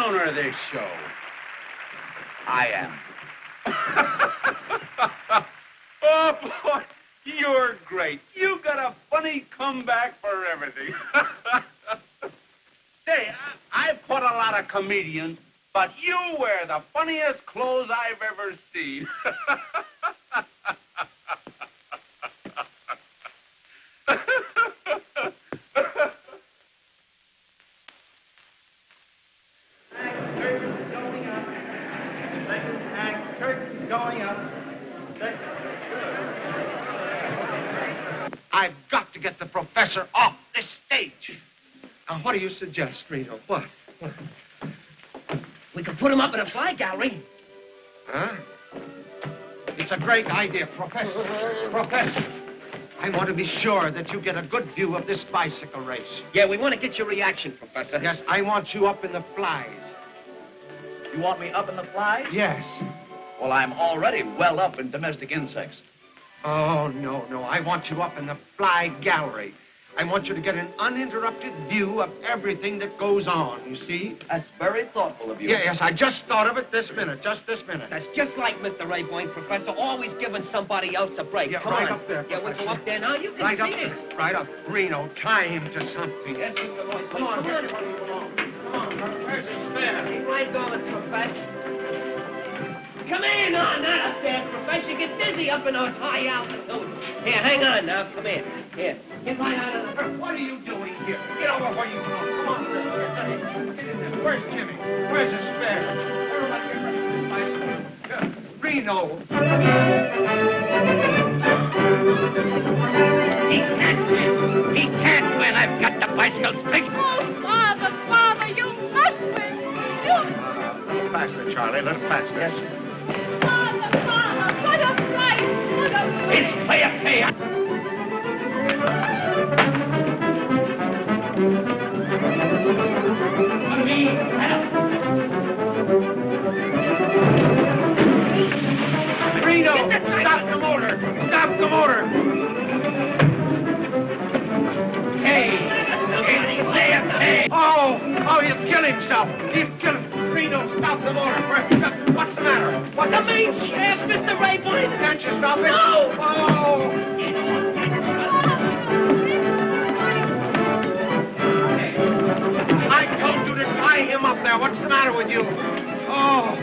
owner of this show. I am. Oh, boy, you're great. You got a funny comeback for everything. Say, I put a lot of comedians, but you wear the funniest clothes I've ever seen. I've got to get the professor off this stage. Now, what do you suggest, Reno? What? We could put him up in a fly gallery. Huh? It's a great idea, Professor. Professor, I want to be sure that you get a good view of this bicycle race. Yeah, we want to get your reaction, Professor. Yes, I want you up in the flies. You want me up in the flies? Yes. Well, I'm already well up in domestic insects. Oh, no. I want you up in the fly gallery. I want you to get an uninterrupted view of everything that goes on, you see? That's very thoughtful of you. Yes, I just thought of it this minute, just this minute. That's just like Mr. Rayboyne, Professor, always giving somebody else a break. Yeah, Come right on. up there, Yeah, we'll go up there now. You can Right see up, this. right up. Reno, tie him to something. Yes, Mr. Rayboyne. Come on, Come on. Come on, Professor, there. Keep right going, Professor. Come in on, not up there, Professor. Get dizzy up in those high altitudes. Here, hang on now. Come here. Here. Get right out of the... What are you doing here? Get over where you belong. Come on, get in there. Where's Jimmy? Where's the spare? Everybody get ready for this bicycle. Reno. He can't win. He can't win. I've got the bicycle fixed. Oh, Father, you must win. You... A little faster, Charlie. A little faster. Yes. Father, what a fight. What a fight. It's fair. For me, help. Reno, stop the motor. Stop the motor. Hey, it's fair. Oh, he'll kill himself. He'll kill him. Reno, stop the motor. What's the matter? What's The main shaft, Mr. Rayboyne. Can't you stop it? No. Oh. I told you to tie him up there. What's the matter with you? Oh.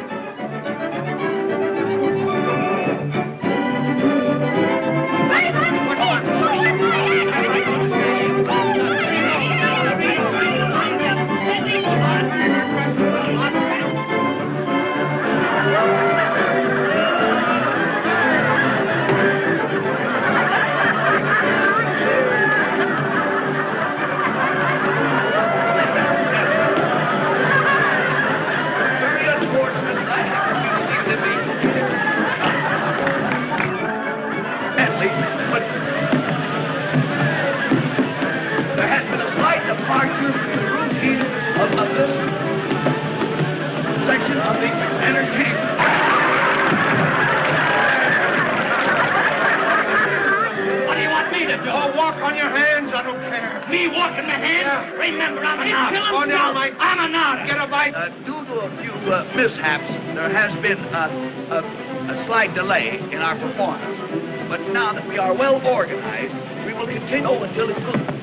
Due to a few mishaps, there has been a slight delay in our performance. But now that we are well organized, we will continue until it's good.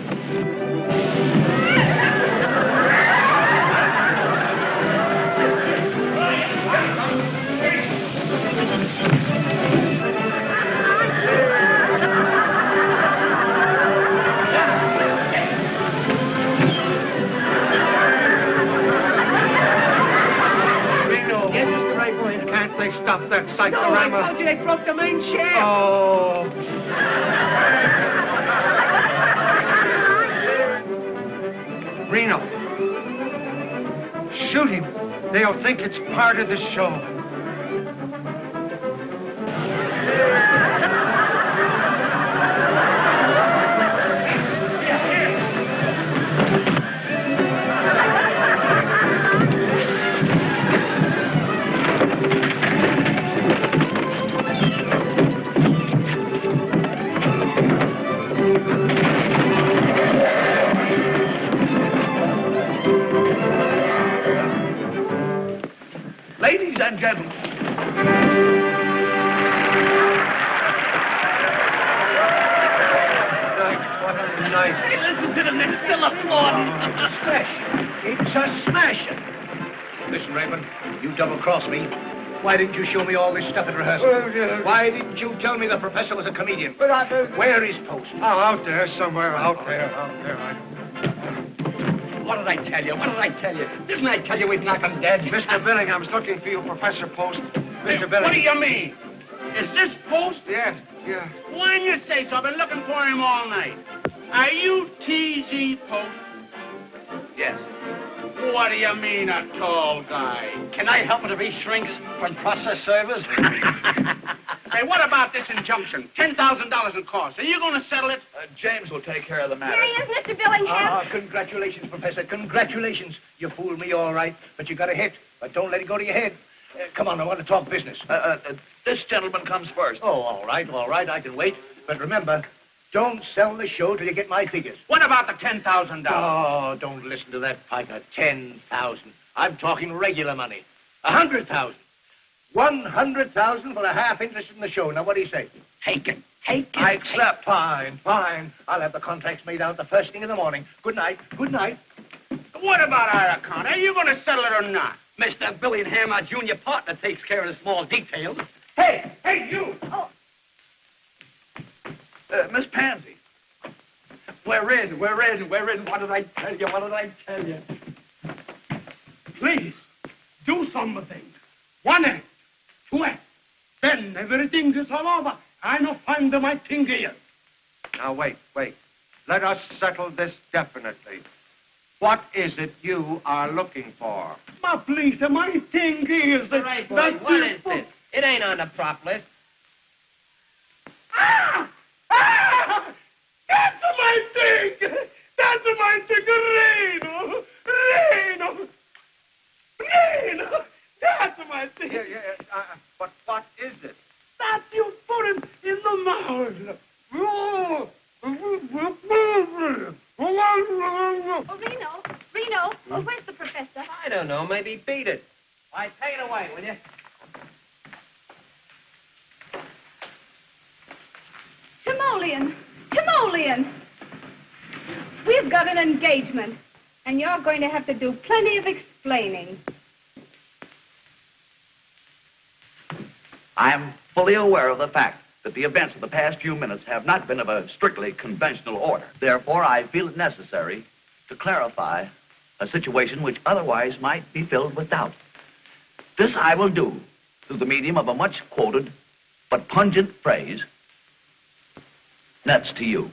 They stopped that cyclorama. No, I told you they broke the main shaft. Oh. Reno. Shoot him. They'll think it's part of the show. Ladies and gentlemen. What a night. Hey, listen to them. They're still applauding. It's a smasher. Listen, Raymond, you double-crossed me. Why didn't you show me all this stuff in rehearsal? Why didn't you tell me the professor was a comedian? But Where is Post? Oh, out there somewhere, out there. What did I tell you? What did I tell you? Didn't I tell you we'd knock him dead? Mr. Billingham's looking for you, Professor Post. Mr. Billingham. What do you mean? Is this Post? Yes. Why didn't you say so? I've been looking for him all night. Are you T.Z. Post? Yes. What do you mean, a tall guy? Can I help him if he shrinks from process servers? Hey, what about this injunction? $10,000 in costs. Are you going to settle it? James will take care of the matter. Here he is, Mr. Billingham. Congratulations, Professor. Congratulations. You fooled me all right, but you got a hit. But don't let it go to your head. Come on, I want to talk business. This gentleman comes first. Oh, all right. I can wait. But remember, don't sell the show till you get my figures. What about the $10,000? Oh, don't listen to that piker. 10,000. I'm talking regular money. 100,000. 100,000 for a half interest in the show. Now, what do you say? Take it. I accept. Fine. I'll have the contracts made out the first thing in the morning. Good night. What about our account? Are you going to settle it or not? Mr. Billingham, our junior partner, takes care of the small details. Hey, you! Oh, Miss Pansy. We're in. What did I tell you? Please, do something. 1 act, 2 acts. Then everything is all over. I no find my thing here. Now, wait. Let us settle this definitely. What is it you are looking for? Ma, please, my thing is... Right, boy, what is this? It ain't on the prop list. Ah! That's my thing! Reno! That's my thing! But what is it? That you put him in the mouth! oh, Reno. Oh, where's the professor? I don't know. Maybe beat it. Why, take it away, will you? Timoleon. We've got an engagement, and you're going to have to do plenty of explaining. I am fully aware of the fact that the events of the past few minutes have not been of a strictly conventional order. Therefore, I feel it necessary to clarify a situation which otherwise might be filled with doubt. This I will do through the medium of a much-quoted but pungent phrase, nuts to you.